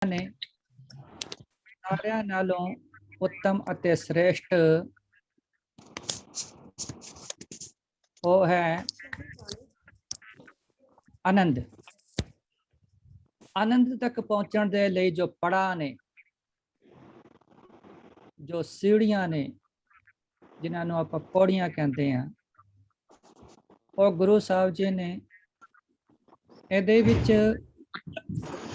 ने सारिਆਂ नालों उत्तम ਅਤੇ श्रेष्ठ वो है आनंद। आनंद तक पहुंचण दे लई जो पड़ा ने, जो सीढ़ियां ने, जिन्होंने आप पौड़ियां कहते हैं, वो गुरु साहब जी ने ਇਹਦੇ ਵਿੱਚ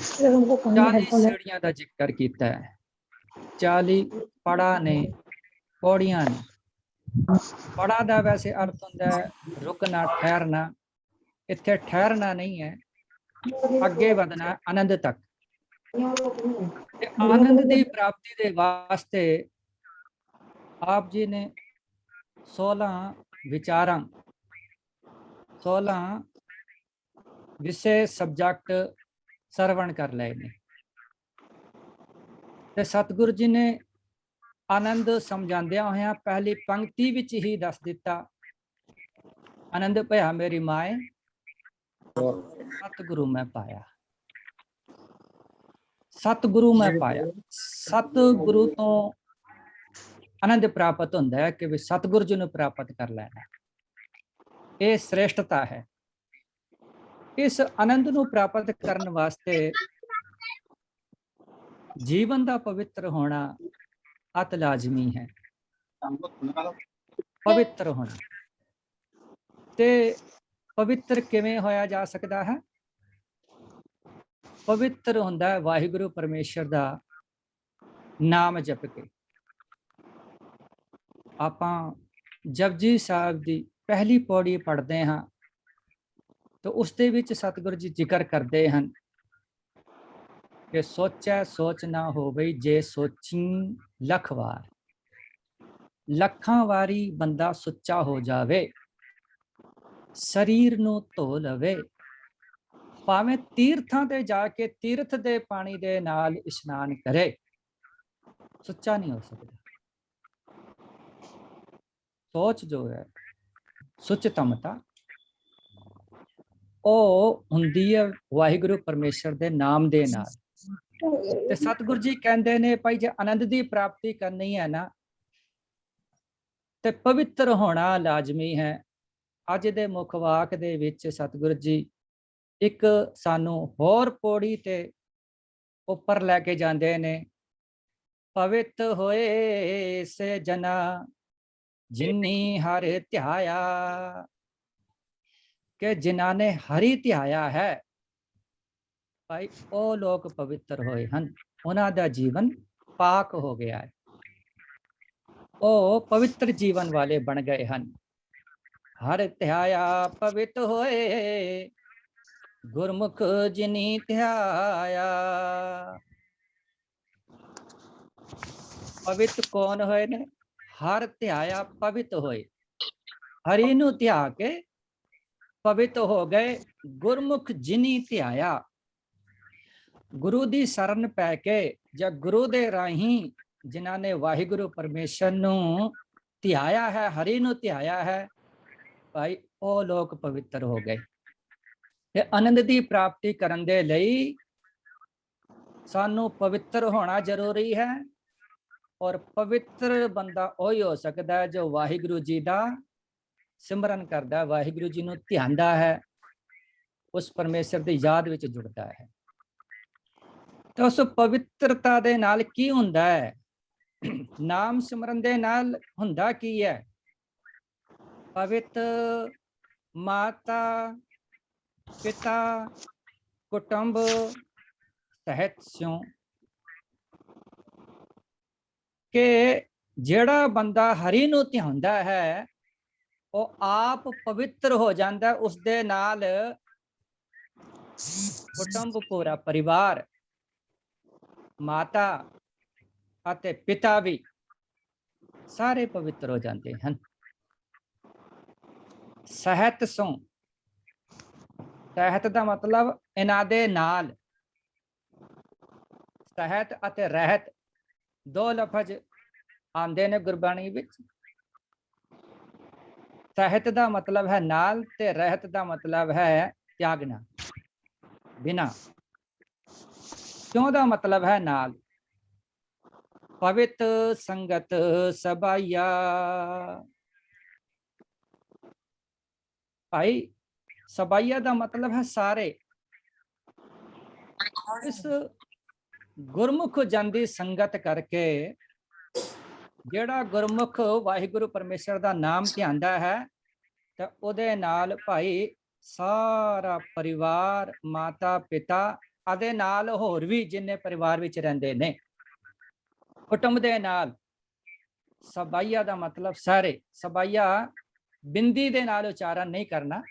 40 सीढ़ियां का जिक्र किया है। 40 पड़ा ने, पौड़ियां ने। पड़ा का वैसे अर्थ होता है रुकना, ठहरना। इत्थे ठहरना नहीं है, अगे बढ़ना आनंद तक। आनंद की प्राप्ति के वास्ते आप जी ने 16 विचारां, 16 विषय सब्जेक्ट सरवण कर लए ने। ते सतगुरु जी ने आनंद समझांदिया होया पहली पंक्ति विच ही दस दिता, आनंद भया मेरी माए सतगुरु मैं पाया। सतगुरु मैं पाया। सतगुरु तो आनंद प्राप्त होता है कि भी सतगुरु जी ने प्राप्त कर लेना, ये श्रेष्ठता है। इस आनंद को प्राप्त करने वास्ते जीवन का पवित्र होना अत लाजमी है। पवित्र होना ते पवित्र किवें होया जा सकता है? पवित्र होंदा है वाहिगुरु परमेश्वर का नाम जप के। आपां जपजी साहब की पहली पौड़ी पढ़ते हाँ तो उसदे विच सतगुरु जी जिक्र करते हैं कि सोचै सोच ना हो बई जे सोची लख वार। लखां वारी बंदा सुच्चा हो जावे, शरीर नूं धो लवे, भावें तीर्थां ते जाके तीर्थ दे पानी दे नाल इशनान करे, सुच्चा नहीं हो सकता। सोच जो है सुचतमता ਉਹ ਹੁੰਦੀ ਹੈ ਵਾਹਿਗੁਰੂ ਪਰਮੇਸ਼ਰ ਦੇ ਨਾਮ ਦੇ ਨਾਲ। ਤੇ ਸਤਿਗੁਰੂ ਜੀ ਕਹਿੰਦੇ ਨੇ ਭਾਈ ਜੇ ਆਨੰਦ ਦੀ ਪ੍ਰਾਪਤੀ ਕਰਨੀ ਹੈ ਨਾ ਤੇ ਪਵਿੱਤਰ ਹੋਣਾ ਲਾਜ਼ਮੀ ਹੈ। ਅੱਜ ਦੇ ਮੁੱਖ ਵਾਕ ਦੇ ਵਿੱਚ ਸਤਿਗੁਰੂ ਜੀ ਇੱਕ ਸਾਨੂੰ ਹੋਰ ਪੌੜੀ ਤੇ ਉੱਪਰ ਲੈ ਕੇ ਜਾਂਦੇ ਨੇ। ਪਵਿੱਤ ਹੋਏ ਸੇ ਜਨਾ ਜਿਨੀ ਹਰ ਧਿਆਇਆ, कि जिन्हों ने हरि ध्याया है भाई वो लोग पवित्र होए हैं, उन्हों का जीवन पाक हो गया है, वो पवित्र जीवन वाले बन गए हैं। हर ध्याया पवित्र होए गुरमुख जिनी ध्याया। पवित्र कौन होए ने? हर ध्याया पवित्र होए, हरि नूं ध्या के पवित्र हो गए। गुरमुख जिनी ध्याया, गुरु दी शरण पै के या गुरु दे राही जिन्हों ने वाहिगुरु परमेश्वर नूं ध्याया है, हरि नूं ध्याया है भाई वो लोग पवित्र हो गए। ते आनंद की प्राप्ति करन दे लई सानू पवित्र होना जरूरी है। और पवित्र बंदा वही हो सकता है जो वाहिगुरु जी का सिमरन करता है, वाहिगुरु जी नूं ध्यानदा है, उस परमेश्वर की याद विच जुड़ता है। तो उस पवित्रता दे नाल की हुंदा है? नाम सिमरन दे नाल हुंदा की है? पवित्र माता पिता कुटुंब सहित स्यों के जेड़ा बंदा हरि नूं ध्यानदा है वो आप पवित्र हो जाता है। उस दे नाल कुटुंब पूरा परिवार, माता अते पिता भी सारे पवित्र हो जाते हैं। सहत सों, सहत का मतलब इन्हां दे नाल, सहत अते रहत दो लफज आंदे ने गुरबाणी विच। सहत का मतलब है नाल ते रहत का मतलब है त्यागना, बिना। क्यों दा मतलब है नाल। पवित संगत सबाइया। भाई सबाइया दा मतलब है सारे। इस गुरमुख जन दी संगत करके ਜਿਹੜਾ ਗੁਰਮੁਖ ਵਾਹਿਗੁਰੂ ਪਰਮੇਸ਼ਰ ਦਾ ਨਾਮ ਧਿਆਉਂਦਾ ਹੈ ਤੇ ਉਹਦੇ ਨਾਲ ਭਾਈ ਸਾਰਾ ਪਰਿਵਾਰ, ਮਾਤਾ ਪਿਤਾ ਅਤੇ ਨਾਲ ਹੋਰ ਵੀ ਜਿੰਨੇ ਪਰਿਵਾਰ ਵਿੱਚ ਰਹਿੰਦੇ ਨੇ ਕੁਟੁੰਬ ਦੇ ਨਾਲ। ਸਬਾਈਆ ਦਾ ਮਤਲਬ ਸਾਰੇ। ਸਬਾਈਆ ਬਿੰਦੀ ਦੇ ਨਾਲ ਉਚਾਰਨ ਨਹੀਂ ਕਰਨਾ।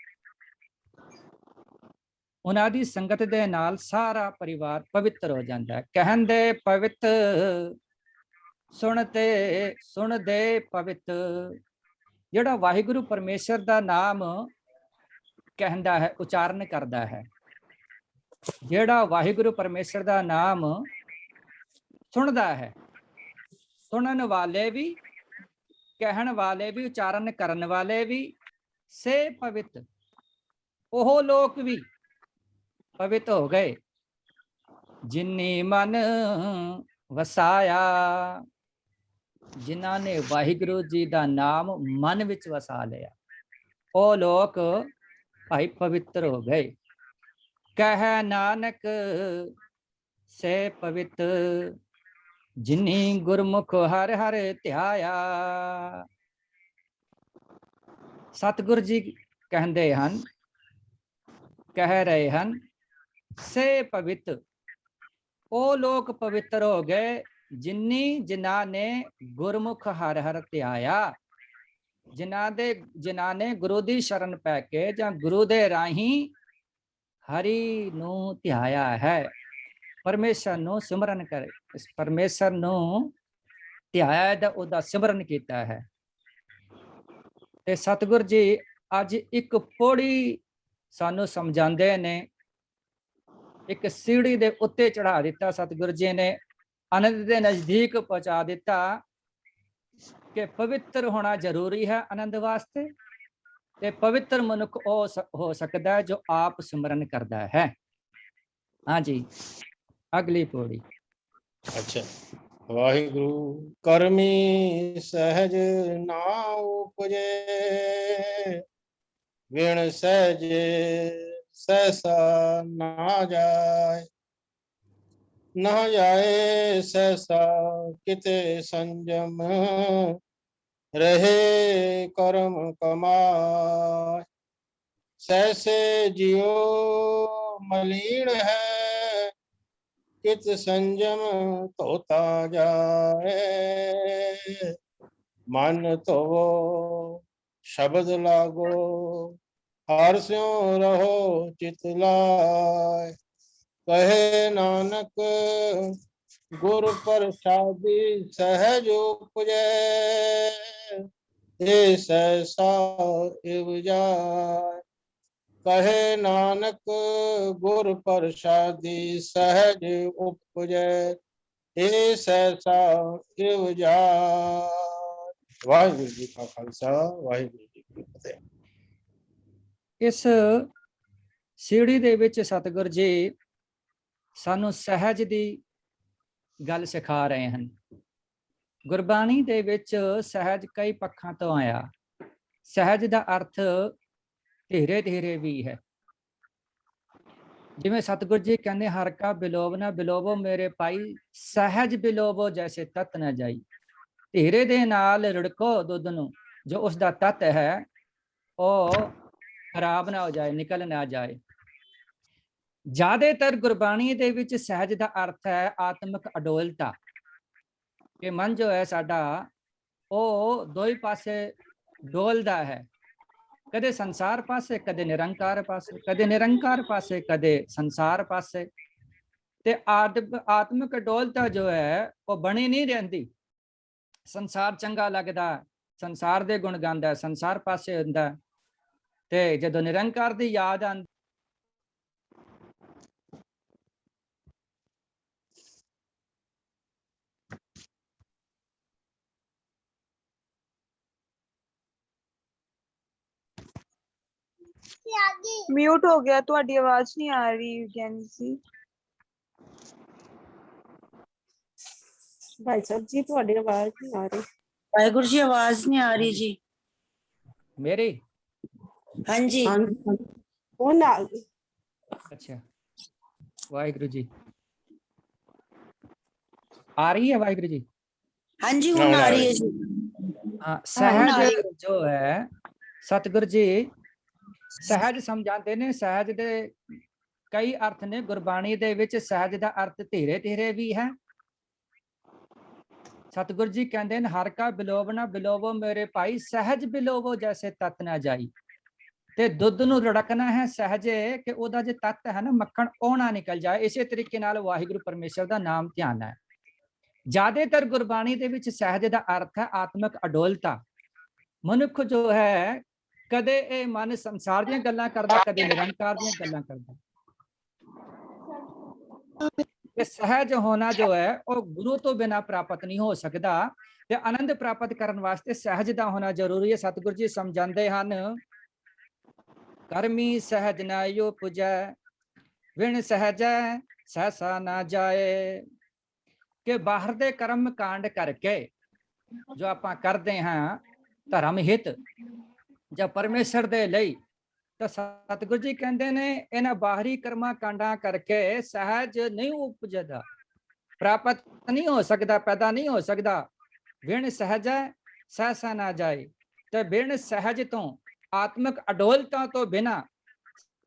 ਉਹਨਾਂ ਦੀ ਸੰਗਤ ਦੇ ਨਾਲ ਸਾਰਾ ਪਰਿਵਾਰ ਪਵਿੱਤਰ ਹੋ ਜਾਂਦਾ ਹੈ। ਕਹਿੰਦੇ ਪਵਿੱਤ ਸੁਣਦੇ ਪਵਿੱਤ। ਜਿਹੜਾ ਵਾਹਿਗੁਰੂ ਪਰਮੇਸ਼ਰ ਦਾ ਨਾਮ ਕਹਿੰਦਾ ਹੈ, ਉਚਾਰਨ ਕਰਦਾ ਹੈ, ਜਿਹੜਾ ਵਾਹਿਗੁਰੂ ਪਰਮੇਸ਼ਰ ਦਾ ਨਾਮ ਸੁਣਦਾ ਹੈ, ਸੁਣਨ ਵਾਲੇ ਵੀ, ਕਹਿਣ ਵਾਲੇ ਵੀ, ਉਚਾਰਨ ਕਰਨ ਵਾਲੇ ਵੀ, ਸੇ ਪਵਿੱਤ, ਉਹ ਲੋਕ ਵੀ ਪਵਿੱਤ ਹੋ ਗਏ ਜਿਨੀ ਮਨ ਵਸਾਇਆ, ਜਿਨ੍ਹਾਂ ਨੇ ਵਾਹਿਗੁਰੂ ਜੀ ਦਾ ਨਾਮ ਮਨ ਵਿੱਚ ਵਸਾ ਲਿਆ, ਉਹ ਲੋਕ ਭਾਈ ਪਵਿੱਤਰ ਹੋ ਗਏ। ਕਹਿ ਨਾਨਕ ਸੇ ਪਵਿੱਤ ਜਿਨੀ ਗੁਰਮੁਖ ਹਰ ਹਰ ਧਿਆਇਆ। ਸਤਿਗੁਰ ਜੀ ਕਹਿੰਦੇ ਹਨ, ਕਹਿ ਰਹੇ ਹਨ, ਸੇ ਪਵਿੱਤ, ਉਹ ਲੋਕ ਪਵਿੱਤਰ ਹੋ ਗਏ ਜਿਨ੍ਹਾਂ ਨੇ ਗੁਰਮੁਖ ਹਰ ਹਰ ਧਿਆਇਆ, ਜਿਨ੍ਹਾਂ ਨੇ ਗੁਰੂ ਦੀ ਸ਼ਰਨ ਪੈ ਕੇ ਜਾਂ ਗੁਰੂ ਦੇ ਰਾਹੀਂ ਹਰੀ ਨੂੰ ਧਿਆਇਆ ਹੈ, ਪਰਮੇਸ਼ਰ ਨੂੰ ਸਿਮਰਨ ਕਰ, ਇਸ ਪਰਮੇਸ਼ਰ ਨੂੰ ਧਿਆਇਆ ਦਾ ਉਹਦਾ ਸਿਮਰਨ ਕੀਤਾ ਹੈ। ਤੇ ਸਤਿਗੁਰ ਜੀ ਅੱਜ ਇੱਕ ਪੌੜੀ ਸਾਨੂੰ ਸਮਝਾਉਂਦੇ ਨੇ, ਇੱਕ ਸੀੜੀ ਦੇ ਉੱਤੇ ਚੜਾ ਦਿੱਤਾ ਸਤਿਗੁਰ ਜੀ ਨੇ, ਆਨੰਦ ਦੇ ਨਜ਼ਦੀਕ ਪਹੁੰਚਾ ਦਿੱਤਾ ਕਿ ਪਵਿੱਤਰ ਹੋਣਾ ਜ਼ਰੂਰੀ ਹੈ ਆਨੰਦ ਵਾਸਤੇ। ਤੇ ਪਵਿੱਤਰ ਮਨੁੱਖ ਉਹ ਹੋ ਸਕਦਾ ਹੈ ਜੋ ਆਪ ਸਿਮਰਨ ਕਰਦਾ ਹੈ। ਹਾਂਜੀ, ਅਗਲੀ ਪੌੜੀ। ਅੱਛਾ। ਵਾਹਿਗੁਰੂ ਕਰਮੀ ਸਹਿਜ ਨਾ ਉਪਜੇ, ਵਿਣ ਸਹਿਜੇ ਸਹਿਸਾ ਨਾ ਜਾਏ, ਨਾ ਜਾਏ ਸਹਿਸਾ ਕਿਤੇ ਸੰਜਮ, ਰਹੇ ਕਰਮ ਕਮਾਏ। ਸਹਿਸੇ ਜਿਉ ਮਲੀਨ ਹੈ, कित संजम धोता जाए। मन तो शब्द लागो, हर स्यों रहो चित लाए। कहे नानक गुर प्रसादी सहज उपजे, हे सहसा इव जाए। कहे नानक गुर प्रसादी सहज उपजे, हे सहसा इव जाए। वाहिगुरू जी का खालसा, वाहिगुरू जी की फतेह। इस सीढ़ी ਦੇ ਵਿੱਚ ਸਤਿਗੁਰ ਜੀ ਸਾਨੂੰ ਸਹਿਜ ਦੀ ਗੱਲ ਸਿਖਾ ਰਹੇ ਹਨ। ਗੁਰਬਾਣੀ ਦੇ ਵਿੱਚ ਸਹਿਜ ਕਈ ਪੱਖਾਂ ਤੋਂ ਆਇਆ। ਸਹਿਜ ਦਾ ਅਰਥ ਧੀਰੇ ਧੀਰੇ ਵੀ ਹੈ। ਜਿਵੇਂ ਸਤਿਗੁਰ ਜੀ ਕਹਿੰਦੇ, ਹਰ ਕਾ ਬਿਲੋਵ ਨਾ ਬਿਲੋਵੋ ਮੇਰੇ ਭਾਈ, ਸਹਿਜ ਬਿਲੋਵੋ ਜੈਸੇ ਤਤ ਨਾ ਜਾਈ। ਧੀਰੇ ਦੇ ਨਾਲ ਰੜਕੋ ਦੁੱਧ ਨੂੰ, ਜੋ ਉਸ ਦਾ ਤਤ ਹੈ ਉਹ ਖਰਾਬ ਨਾ ਹੋ ਜਾਏ, ਨਿਕਲ ਨਾ ਜਾਏ। ਜ਼ਿਆਦਾਤਰ ਗੁਰਬਾਣੀ ਦੇ ਵਿੱਚ ਸਹਿਜ ਦਾ ਅਰਥ ਹੈ ਆਤਮਿਕ ਅਡੋਲਤਾ, ਕਿ ਮਨ ਜੋ ਹੈ ਸਾਡਾ ਉਹ ਦੋ ਹੀ ਪਾਸੇ ਡੋਲਦਾ ਹੈ, ਕਦੇ ਸੰਸਾਰ ਪਾਸੇ, ਕਦੇ ਨਿਰੰਕਾਰ ਪਾਸੇ, ਕਦੇ ਨਿਰੰਕਾਰ ਪਾਸੇ, ਕਦੇ ਸੰਸਾਰ ਪਾਸੇ। ਤੇ ਆਤਮਿਕ ਡੋਲਤਾ ਜੋ ਹੈ ਉਹ ਬਣੀ ਨਹੀਂ ਰਹਿੰਦੀ। ਸੰਸਾਰ ਚੰਗਾ ਲੱਗਦਾ, ਸੰਸਾਰ ਦੇ ਗੁਣ ਗਾਉਂਦਾ, ਸੰਸਾਰ ਪਾਸੇ ਹੁੰਦਾ, ਤੇ ਜਦੋਂ ਨਿਰੰਕਾਰ ਦੀ ਯਾਦ ਆਉਂਦੀ म्यूट हो गया, ਤੁਹਾਡੀ आवाज नहीं आ रही। जैन जी भाई साहब जी थोड़ी आवाज नहीं आ रही। वाहिगुरु जी आवाज नहीं आ रही जी। मेरी? हाँ जी। हाँ जी कौन आ गई? अच्छा, वाहिगुरु जी आ रही है? वाहिगुरु जी हाँ जी हूं आ रही है जी। हाँ। हुन आ सहज रही है। जो है सतगुरु जी सहज समझाते ने। सहज दे कई अर्थ ने गुरबाणी दे विच। सहज दा अर्थ धीरे धीरे भी है। सतगुरु जी कहते हैं हर का बिलोव ना बिलोवो मेरे भाई, सहज बिलोवो जैसे तत ना जाई। ते दुध नूं रड़कना है सहजे कि ओदा जे तत्त है ना मक्खन ਉਹ ਨਾ ਨਿਕਲ ਜਾਏ। ਇਸੇ ਤਰੀਕੇ ਨਾਲ ਵਾਹਿਗੁਰੂ ਪਰਮੇਸ਼ਰ ਦਾ ਨਾਮ ਧਿਆਨ ਹੈ। ਜ਼ਿਆਦਾਤਰ ਗੁਰਬਾਣੀ ਦੇ ਵਿੱਚ ਸਹਿਜ ਦਾ ਅਰਥ ਹੈ ਆਤਮਿਕ ਅਡੋਲਤਾ। ਮਨੁੱਖ ਜੋ ਹੈ ਕਦੇ ਇਹ ਮਨ ਸੰਸਾਰ ਦੀਆਂ ਗੱਲਾਂ ਕਰਦਾ, ਕਦੇ ਨਿਰੰਕਾਰ ਦੀਆਂ ਗੱਲਾਂ ਕਰਦਾ। ਇਹ ਸਹਿਜ ਹੋਣਾ ਜੋ ਹੈ ਉਹ ਗੁਰੂ ਤੋਂ ਬਿਨਾ ਪ੍ਰਾਪਤ ਨਹੀਂ ਹੋ ਸਕਦਾ। ਤੇ ਆਨੰਦ ਪ੍ਰਾਪਤ ਕਰਨ ਵਾਸਤੇ ਸਹਿਜ ਦਾ ਹੋਣਾ ਜ਼ਰੂਰੀ ਹੈ। ਸਤਿਗੁਰੂ ਜੀ ਸਮਝਾਉਂਦੇ ਹਨ ਕਰਮੀ सहज ना यो पुजै विण सहजै सहसा ना जाए। कि बाहर दे कर्म कांड करके जो आप करते हैं धर्म हित ਜਾਂ ਪਰਮੇਸ਼ਰ ਦੇ ਲਈ, ਤਾਂ ਸਤਿਗੁਰੂ ਜੀ ਕਹਿੰਦੇ ਨੇ ਇਹਨਾਂ ਬਾਹਰੀ ਕਰਮਾਂ ਕਾਂਡਾਂ ਕਰਕੇ ਸਹਿਜ ਨਹੀਂ ਉਪਜਦਾ, ਪ੍ਰਾਪਤ ਨਹੀਂ ਹੋ ਸਕਦਾ, ਪੈਦਾ ਨਹੀਂ ਹੋ ਸਕਦਾ। ਵਿਣ ਸਹਿਜ ਸਹਿਸਾ ਨਾ ਜਾਏ। ਤੇ ਬਿਨ ਸਹਿਜ ਤੋਂ ਆਤਮਿਕ ਅਡੋਲਤਾ ਤੋਂ ਬਿਨਾ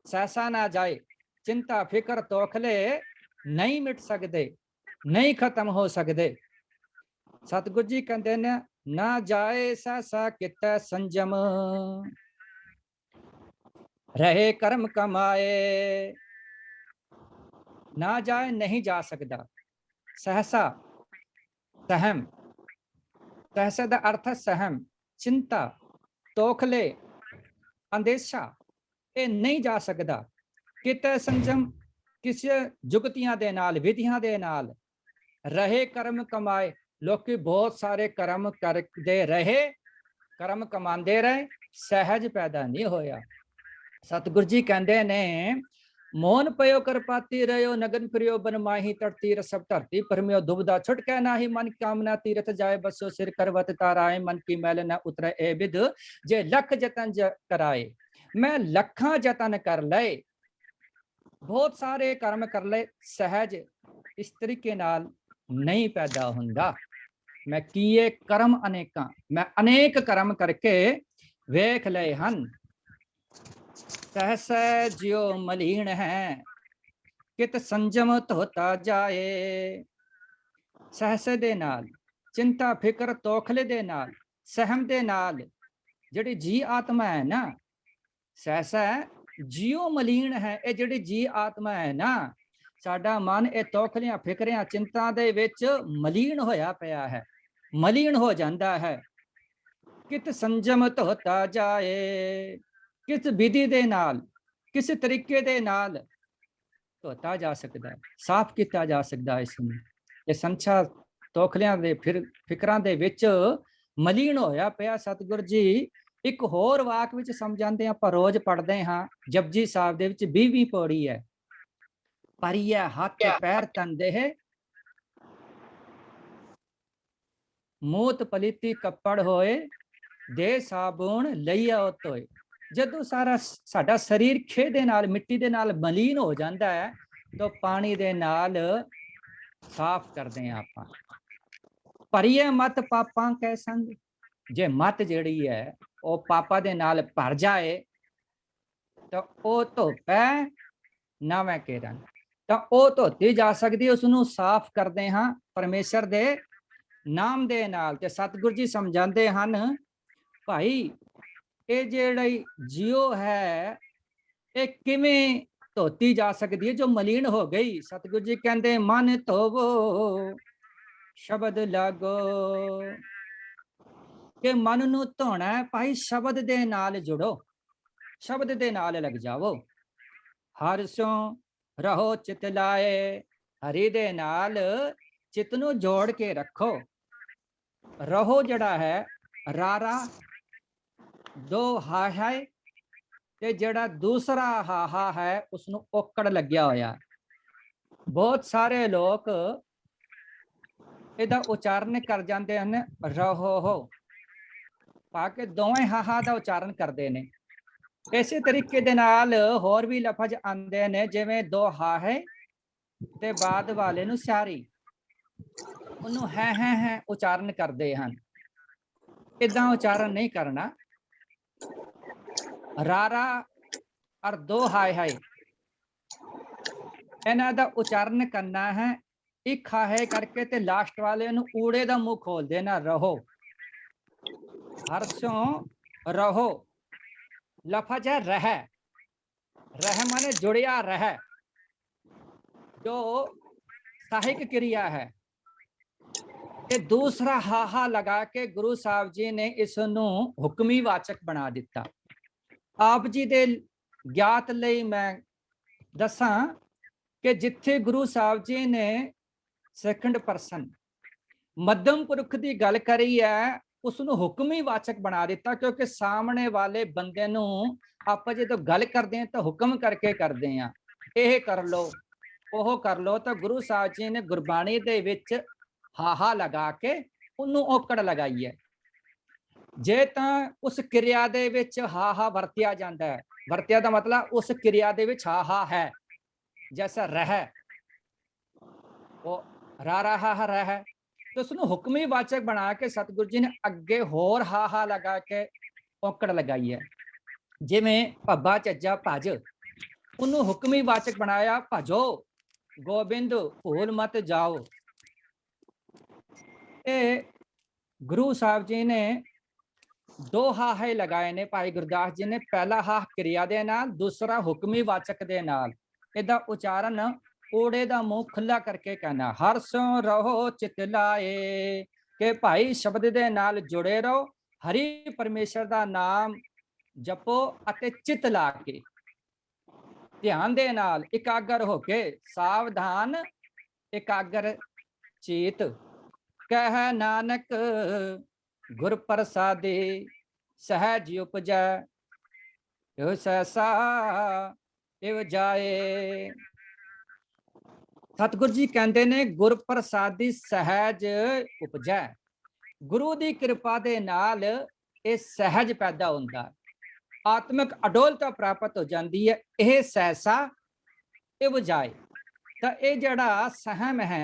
ਸਹਿਸਾ ਨਾ ਜਾਏ। ਚਿੰਤਾ ਫਿਕਰ ਤੋਖਲੇ ਨਹੀਂ ਮਿਟ ਸਕਦੇ, ਨਹੀਂ ਖਤਮ ਹੋ ਸਕਦੇ। ਸਤਿਗੁਰੂ ਜੀ ਕਹਿੰਦੇ ਨੇ ਨਾ ਜਾਏ ਸਹਿਸਾ ਕਿਤੈ ਸੰਜਮ ਰਹੇ ਕਰਮ ਕਮਾਏ। ਨਾ ਜਾਏ ਨਹੀਂ ਜਾ ਸਕਦਾ। ਸਹਿਸਾ सहम, सहसा का अर्थ है सहम, चिंता, तोखले, अंदेशा, ये नहीं जा सकता। किते संजम किसी जुगतियां दे नाल विधियां दे नाल रहे कर्म कमाए। लोग बहुत सारे कर्म करते रहे, कर्म कमाते रहे, सहज पैदा नहीं होया। सतगुरु जी कहते ने मोहन पयो करपाती रहो नगन फिरियो बन माही तड़ती रसब धरती परमियो दुबदा छुटकै नाही मन कामना तीरथ जाए बसो सिर करवत ताराए मन की मैल न उतरे ए विद जे लख जतन कराए। मैं लखा जतन कर ले, बहुत सारे कर्म कर ले, सहज इस तरीके नाल नहीं पैदा हुंदा। मैं किए कर्म अनेका, मैं अनेक कर्म करके वेख ले हन। सहस जियो मलीन है कित संजम धोता जाए। सहस दे नाल चिंता फिकर तोखले दे नाल सहम दे नाल जिहड़ी जी आत्मा है ना, सहसा जियो मलीन है। ये जिहड़ी जी आत्मा है ना, साडा मन ये तोखलियां फिकरियां चिंता दे विच मलीन होया पिया है, मलीन हो जाता है। कित संजम धोता जाए, किस विधि दे नाल किस तरीके दे नाल ਧੋਤਾ ਜਾ ਸਕਦਾ ਹੈ, ਸਾਫ਼ ਕੀਤਾ ਜਾ ਸਕਦਾ ਹੈ। ਇਸ ਨੂੰ ਇਹ ਸੰਛਾ ਤੋਖਲਿਆਂ ਦੇ ਫਿਕਰਾਂ ਦੇ ਵਿੱਚ ਮਲੀਨ ਹੋਇਆ ਪਿਆ। ਸਤਿਗੁਰੂ ਜੀ ਇੱਕ ਹੋਰ ਵਾਕ ਵਿੱਚ ਸਮਝਾਉਂਦੇ ਆਪਾਂ ਰੋਜ਼ ਪੜ੍ਹਦੇ ਹਾਂ ਜਪਜੀ ਸਾਹਿਬ ਦੇ ਵਿੱਚ 20ਵੀਂ ਪੌੜੀ ਹੈ। ਪਰਿਆ ਹੱਥ ਪੈਰ ਤਨ ਦੇਹ ਮੂਤ ਪਲੀਤੀ ਕੱਪੜ ਹੋਏ ਦੇ ਸਾਬੂਨ ਲਈਆ ਧੋਏ। ਜਦੋਂ ਸਾਰਾ ਸਾਡਾ ਸਰੀਰ ਖੇ ਦੇ ਨਾਲ ਮਿੱਟੀ ਦੇ ਨਾਲ ਮਲੀਨ ਹੋ ਜਾਂਦਾ ਹੈ ਤਾਂ ਪਾਣੀ ਦੇ ਨਾਲ ਸਾਫ਼ ਕਰਦੇ ਹਾਂ ਆਪਾਂ। ਭਰੀਏ ਮਤ ਪਾਪਾਂ ਕੈ ਸੰਗ, ਜੇ ਮਤ ਜਿਹੜੀ ਹੈ ਉਹ ਪਾਪਾਂ ਦੇ ਨਾਲ ਭਰ ਜਾਏ ਤਾਂ ਉਹ ਧੋਪੈ ਨਵੇਂ ਕੇ ਰੰਗ, ਤਾਂ ਉਹ ਧੋਤੀ ਜਾ ਸਕਦੀ, ਉਸ ਨੂੰ ਸਾਫ਼ ਕਰਦੇ ਹਾਂ ਪਰਮੇਸ਼ਰ ਦੇ ਨਾਮ ਦੇ ਨਾਲ। ਤੇ ਸਤਿਗੁਰੂ ਜੀ ਸਮਝਾਉਂਦੇ ਹਨ ਭਾਈ ਇਹ ਜਿਹੜੀ ਜਿਉ ਹੈ ਇਹ ਕਿਵੇਂ ਧੋਤੀ ਜਾ ਸਕਦੀ ਹੈ ਜੋ ਮਲੀਨ ਹੋ ਗਈ। ਸਤਿਗੁਰੂ ਜੀ ਕਹਿੰਦੇ ਮਨ ਧੋਵੋ ਸ਼ਬਦ ਲਾਗੋ, ਕਿ ਮਨ ਨੂੰ ਧੋਣਾ ਭਾਈ ਸ਼ਬਦ ਦੇ ਨਾਲ ਜੁੜੋ, ਸ਼ਬਦ ਦੇ ਨਾਲ ਲੱਗ ਜਾਵੋ। ਹਰਿ ਸਿਉ ਰਹੋ ਚਿਤ ਲਾਏ, ਹਰੀ ਦੇ ਨਾਲ ਚਿਤ ਨੂੰ ਜੋੜ ਕੇ ਰੱਖੋ। ਰਹੋ ਜਿਹੜਾ ਹੈ ਰਾਰਾ दो हा है ते जड़ा दूसरा हाहा है उसनु ओकड़ लग्या होया। बहुत सारे लोग ਇਹਦਾ ਉਚਾਰਨ ਕਰ ਜਾਂਦੇ ਹਨ ਰਹੋ, ਪਾ ਕੇ ਦੋਵੇਂ ਹਾਹਾ ਦਾ ਉਚਾਰਨ ਕਰਦੇ ਨੇ। ਇਸੇ ਤਰੀਕੇ ਦੇ ਨਾਲ ਹੋਰ ਵੀ ਲਫ਼ਜ਼ ਆਉਂਦੇ ਨੇ, ਜਿਵੇਂ ਦੋ ਹਾ ਹੈ ਤੇ ਬਾਅਦ ਵਾਲੇ ਨੂੰ ਸਿਆਰੀ, ਉਹਨੂੰ ਹੈ ਉਚਾਰਨ ਕਰਦੇ ਹਨ। ਇਦਾਂ ਉਚਾਰਨ ਨਹੀਂ ਕਰਨਾ। ਰਾਰਾ ਔਰ ਦੋ ਹਾਏ ਇਹਨਾਂ ਦਾ ਉਚਾਰਨ ਕਰਨਾ ਹੈ ਇੱਕ ਹਾਏ ਕਰਕੇ ਤੇ ਲਾਸਟ ਵਾਲੇ ਨੂੰ ਊੜੇ ਦਾ ਮੂੰਹ ਖੋਲ ਦੇਣਾ ਰਹੋ। ਹਰਸੋਂ ਰਹੋ ਲਫ਼ਜ਼ ਹੈ ਰਹਿ माने जुड़िया रह, जो सहायक क्रिया है। ਤੇ ਦੂਸਰਾ ਹਾਹਾ ਲਗਾ ਕੇ ਗੁਰੂ ਸਾਹਿਬ ਜੀ ਨੇ ਇਸ ਨੂੰ ਹੁਕਮੀ ਵਾਚਕ ਬਣਾ ਦਿੱਤਾ। ਆਪ ਜੀ ਦੇ ਗਿਆਤ ਲਈ ਮੈਂ ਦੱਸਾਂ ਕਿ ਜਿੱਥੇ ਗੁਰੂ ਸਾਹਿਬ ਜੀ ਨੇ ਸੈਕੰਡ ਪਰਸਨ ਮੱਧਮ ਪੁਰਖ ਦੀ ਗੱਲ ਕਰੀ ਹੈ, ਉਸ ਨੂੰ ਹੁਕਮੀ ਵਾਚਕ ਬਣਾ ਦਿੱਤਾ, ਕਿਉਂਕਿ ਸਾਹਮਣੇ ਵਾਲੇ ਬੰਦੇ ਨੂੰ ਆਪਾਂ ਜਦੋਂ ਗੱਲ ਕਰਦੇ ਹਾਂ ਤਾਂ ਹੁਕਮ ਕਰਕੇ ਕਰਦੇ ਹਾਂ, ਇਹ ਕਰ ਲੋ ਉਹ ਕਰ ਲੋ। ਤਾਂ ਗੁਰੂ ਸਾਹਿਬ ਜੀ ਨੇ ਗੁਰਬਾਣੀ ਦੇ ਵਿੱਚ ਹਾਹਾ ਲਗਾ ਕੇ ਉਹਨੂੰ ਔਕੜ ਲਗਾਈ ਹੈ। ਜੇ ਤਾਂ ਉਸ ਕਿਰਿਆ ਦੇ ਵਿੱਚ ਹਾਹਾ ਵਰਤਿਆ ਜਾਂਦਾ ਹੈ, ਵਰਤਿਆ ਦਾ ਮਤਲਬ ਉਸ ਕਿਰਿਆ ਦੇ ਵਿੱਚ ਹਾਹਾ ਹੈ, ਜੈਸਾ ਰਹਿ ਉਹ ਰਾ ਰਹਾ ਰਹਿ, तो उसਨੂੰ हुक्मी वाचक बना के सतगुरु जी ने अगे होर हाहा लगा के औकड़ लगाई है। जिमें भब्बा झज्जा भज, उन्होंने हुक्मी वाचक बनाया भजो गोबिंद भूल मत जाओ। ये गुरु साहब जी ने दो हाहे लगाए ने भाई गुरदास जी ने, पहला हाह क्रिया दे नाल, दूसरा हुक्मी वाचक दे नाल। इहदा उचारण ऊड़े दा मुंह खुला करके कहना, हरसों रहो चित लाए, कि भाई शब्द दे नाल जुड़े रहो, हरि परमेश्वर दा नाम जपो अते चित ला के ध्यान दे नाल एकागर होके, सावधान एकागर चेत, कह नानक गुर प्रसादे सहज उपजै, यो सहसा इव जाए। सतगुरु जी कहते ने गुर प्रसादी सहज उपजै, गुरु की कृपा दे नाल ये सहज पैदा होता, आत्मिक अडोलता प्राप्त हो जाती है। यह सहसा इव जाए, तो ये जड़ा सहम है,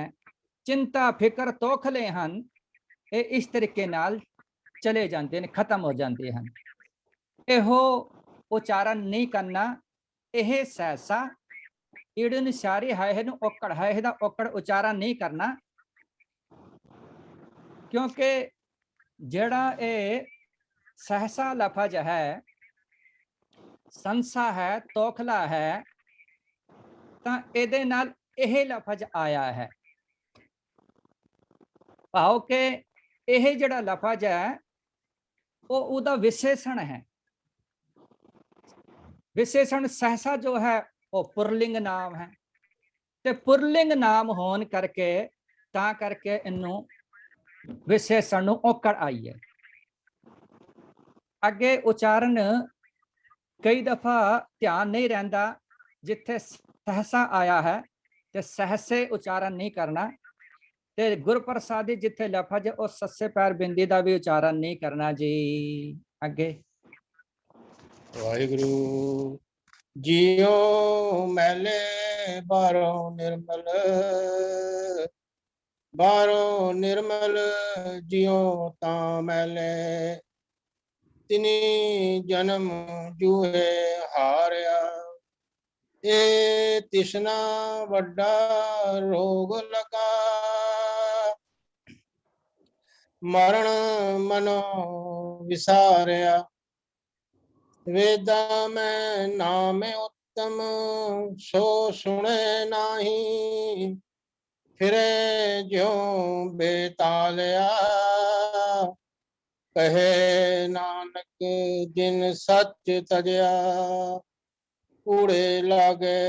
चिंता फिकर तोखले हैं, ये इस तरीके नाल चले जाते हैं, खत्म हो जाते हैं। यहो उच्चारण नहीं करना, यह सहसा इड़न सारी है औकड़ है दा औकड़ उच्चारण नहीं करना, क्योंकि जड़ा ये सहसा लफज है, संसा है, तोखला है, तो इहदे नाल यह लफज आया है। भाव के यह जड़ा लफज है वो उदा विशेषण है। विशेषण सहसा जो है वो पुरलिंग नाम है, ते पुरलिंग नाम होने करके ता करके इनू विशेषण नू औकड़ आई है। अगे उच्चारण कई दफा ध्यान नहीं रहता, जिथे सहसा आया है ते सहसे उच्चारण नहीं करना, ते गुरप्रसादी जिथे लफज उस सस्से पैर बिंदी का भी उच्चारण नहीं करना जी। अगे वाहिगुरु जियो मैले बारों निर्मल, बारों निर्मल जियो ता मैले, तिनी जन्म जूहे हारिया, ए तिसना वड्डा रोग लगा, मरण मनो विसारिया, वेदा में नाम उत्तम सो सुने नाही, फिरे ज्यों बेतालिया, कहे नानक जिन सच तजया, कूड़े लागे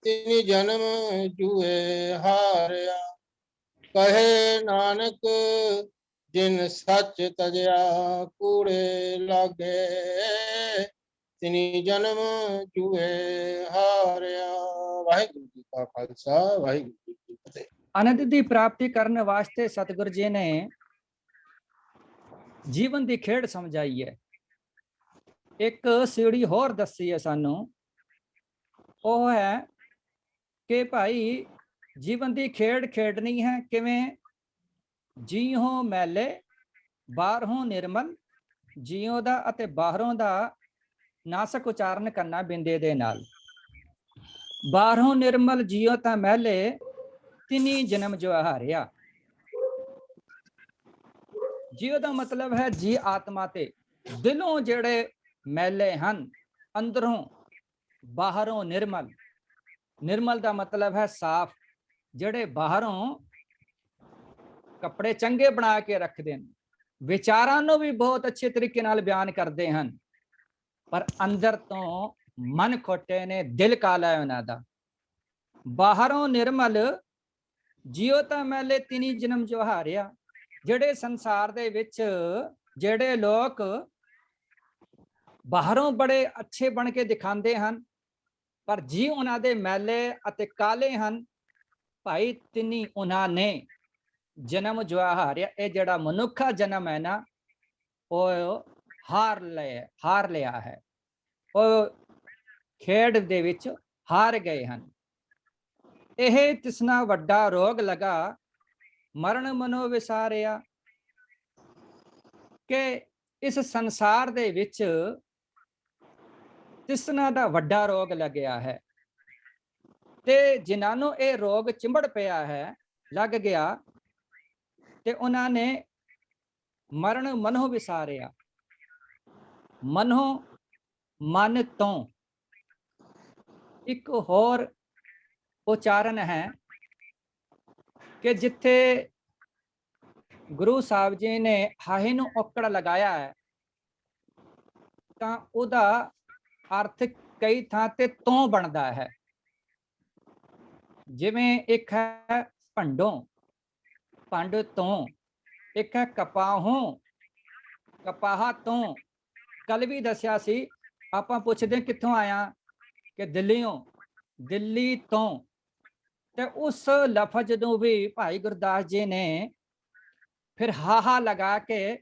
तिन जन्म जूए हारिया, कहे नानक जिन सच तजया, कूड़े लागे तिनी जन्म जूए हारिया। वाहिगुरु जी का खालसा, वाहिगुरु जी की फतेह। आनंद की प्राप्ति करने वास्ते सतगुरु जी ने जीवन की खेड समझाई है। एक सीढ़ी होर दसी है सानू, वो है कि भाई जीवन की खेड खेडनी है किवें, जीहों मैले बाहरों निर्मल, जीओ दा अते बाहरों दा नासक उचारण करना बिंदे दे नाल। बाहरों निर्मल जीओ ता मैले, तिनी जन्म जो हारिया। जीओ दा मतलब है जी आत्मा ते, दिलों जेड़े मैले हन, अंदरों बाहरों निर्मल। निर्मल दा मतलब है साफ, जेड़े बाहरों कपड़े चंगे बना के रखते हैं, विचारां नूं भी बहुत अच्छे तरीके नाल बयान करते हैं, पर अंदर तो मन खोटे ने, दिल काला है उन्हां दा। बाहरों निर्मल जियो तां मैले तिनी जन्म जो हारिया। ਜਿਹੜੇ ਸੰਸਾਰ ਦੇ ਵਿੱਚ ਜਿਹੜੇ ਲੋਕ ਬਾਹਰੋਂ ਬੜੇ ਅੱਛੇ ਬਣ ਕੇ ਦਿਖਾਉਂਦੇ ਹਨ, ਪਰ ਜੀ ਉਹਨਾਂ ਦੇ ਮੈਲੇ ਅਤੇ ਕਾਲੇ ਹਨ, ਭਾਈ ਤਿੰਨੀ ਉਹਨਾਂ ਨੇ ਜਨਮ ਜੋ ਹਾਰਿਆ। ਇਹ ਜਿਹੜਾ ਮਨੁੱਖਾ ਜਨਮ ਹੈ ਨਾ, ਉਹ ਹਾਰ ਲਿਆ ਹੈ, ਉਹ ਖੇਡ ਦੇ ਵਿੱਚ ਹਾਰ ਗਏ ਹਨ। ਇਹ ਤਿਸਨਾ ਵੱਡਾ ਰੋਗ ਲਗਾ, ਮਰਨ ਮਨੋ ਵਿਸਾਰਿਆ। ਕਿ ਇਸ ਸੰਸਾਰ ਦੇ ਵਿੱਚ ਤਿਸਨਾ ਦਾ ਵੱਡਾ ਰੋਗ ਲੱਗਿਆ ਹੈ, ਤੇ ਜਿਨ੍ਹਾਂ ਨੂੰ ਇਹ ਰੋਗ ਚਿੰਬੜ ਪਿਆ ਹੈ, ਲੱਗ ਗਿਆ, ਤੇ ਉਹਨਾਂ ਨੇ ਮਰਨ ਮਨੋ ਵਿਸਾਰਿਆ। ਮਨੋ ਮਨ ਤੋਂ ਇੱਕ ਹੋਰ ਉਚਾਰਨ ਹੈ ਕਿ ਜਿੱਥੇ ਗੁਰੂ ਸਾਹਿਬ ਜੀ ਨੇ ਹਾਹੇ ਨੂੰ ਔਕੜ ਲਗਾਇਆ ਹੈ, ਤਾਂ ਉਹਦਾ ਅਰਥ ਕਈ ਥਾਂ ਤੇ ਤੋਂ ਬਣਦਾ ਹੈ। ਜਿਵੇਂ ਇੱਕ ਹੈ ਭੰਡੋਂ, ਭੰਡ ਤੋਂ, ਇੱਕ ਹੈ ਕਪਾਹੋਂ, ਕਪਾਹ ਤੋਂ। ਕੱਲ ਵੀ ਦੱਸਿਆ ਸੀ, ਆਪਾਂ ਪੁੱਛਦੇ ਕਿੱਥੋਂ ਆਇਆ, ਕਿ ਦਿੱਲੀੋਂ, ਦਿੱਲੀ ਤੋਂ। ਤੇ ਉਸ ਲਫ਼ਜ਼ ਨੂੰ ਵੀ ਭਾਈ ਗੁਰਦਾਸ ਜੀ ਨੇ ਫਿਰ ਹਾਹਾ ਲਗਾ ਕੇ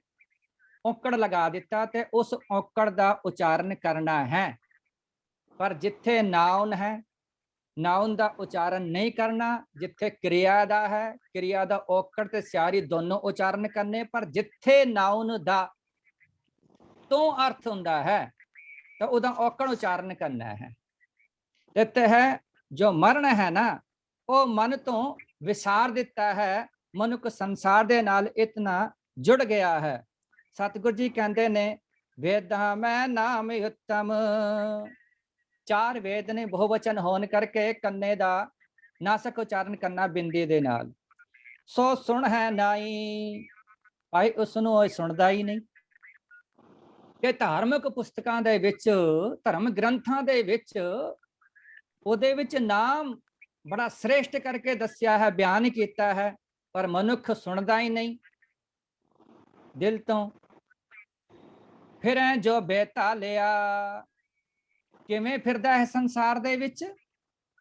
ਔਕੜ ਲਗਾ ਦਿੱਤਾ, ਤੇ ਉਸ ਔਕੜ ਦਾ ਉਚਾਰਨ ਕਰਨਾ ਹੈ। ਪਰ ਜਿੱਥੇ ਨਾਉਨ ਹੈ, ਨਾਉਨ ਦਾ ਉਚਾਰਨ ਨਹੀਂ ਕਰਨਾ। ਜਿੱਥੇ ਕਿਰਿਆ ਦਾ ਹੈ, ਕਿਰਿਆ ਦਾ ਔਕੜ ਤੇ ਸਿਆਰੀ ਦੋਨੋਂ ਉਚਾਰਨ ਕਰਨੇ। ਪਰ ਜਿੱਥੇ ਨਾਉਨ ਦਾ ਤੋਂ ਅਰਥ ਹੁੰਦਾ ਹੈ, ਤਾਂ ਉਹਦਾ ਔਕੜ ਉਚਾਰਨ ਕਰਨਾ ਹੈ। ਇੱਥੇ ਹੈ ਜੋ ਮਰਨ ਹੈ ਨਾ, ਉਹ ਮਨ ਤੋਂ ਵਿਸਾਰ ਦਿੱਤਾ ਹੈ। ਮਨੁੱਖ ਸੰਸਾਰ ਦੇ ਨਾਲ ਇਤਨਾ ਜੁੜ ਗਿਆ ਹੈ। ਸਤਿਗੁਰੂ ਜੀ ਕਹਿੰਦੇ ਨੇ, ਵੇਦਾਂ ਮੈਂ ਨਾਮ ਉਤਮ। ਚਾਰ ਵੇਦ ਨੇ ਬਹੁਵਚਨ ਹੋਣ ਕਰਕੇ ਕੰਨੇ ਦਾ ਨਾਸਕ ਉਚਾਰਨ ਕਰਨਾ ਬਿੰਦੀ ਦੇ ਨਾਲ। ਸੋ ਸੁਣ ਹੈ ਨਾਈ, ਭਾਈ ਉਸ ਨੂੰ ਉਹ ਸੁਣਦਾ ਹੀ ਨਹੀਂ। ਕਿ ਧਾਰਮਿਕ ਪੁਸਤਕਾਂ ਦੇ ਵਿੱਚ, ਧਰਮ ਗ੍ਰੰਥਾਂ ਦੇ ਵਿੱਚ, ਉਹਦੇ ਵਿੱਚ ਨਾਮ ਬੜਾ ਸ੍ਰੇਸ਼ਟ ਕਰਕੇ ਦੱਸਿਆ ਹੈ, ਬਿਆਨ ਕੀਤਾ ਹੈ, ਪਰ ਮਨੁੱਖ ਸੁਣਦਾ ਹੀ ਨਹੀਂ ਦਿਲ ਤੋਂ। ਫਿਰ ਹੈ ਜੋ ਬੇਤਾਲਿਆ, ਕਿਵੇਂ ਫਿਰਦਾ ਹੈ ਸੰਸਾਰ ਦੇ ਵਿੱਚ,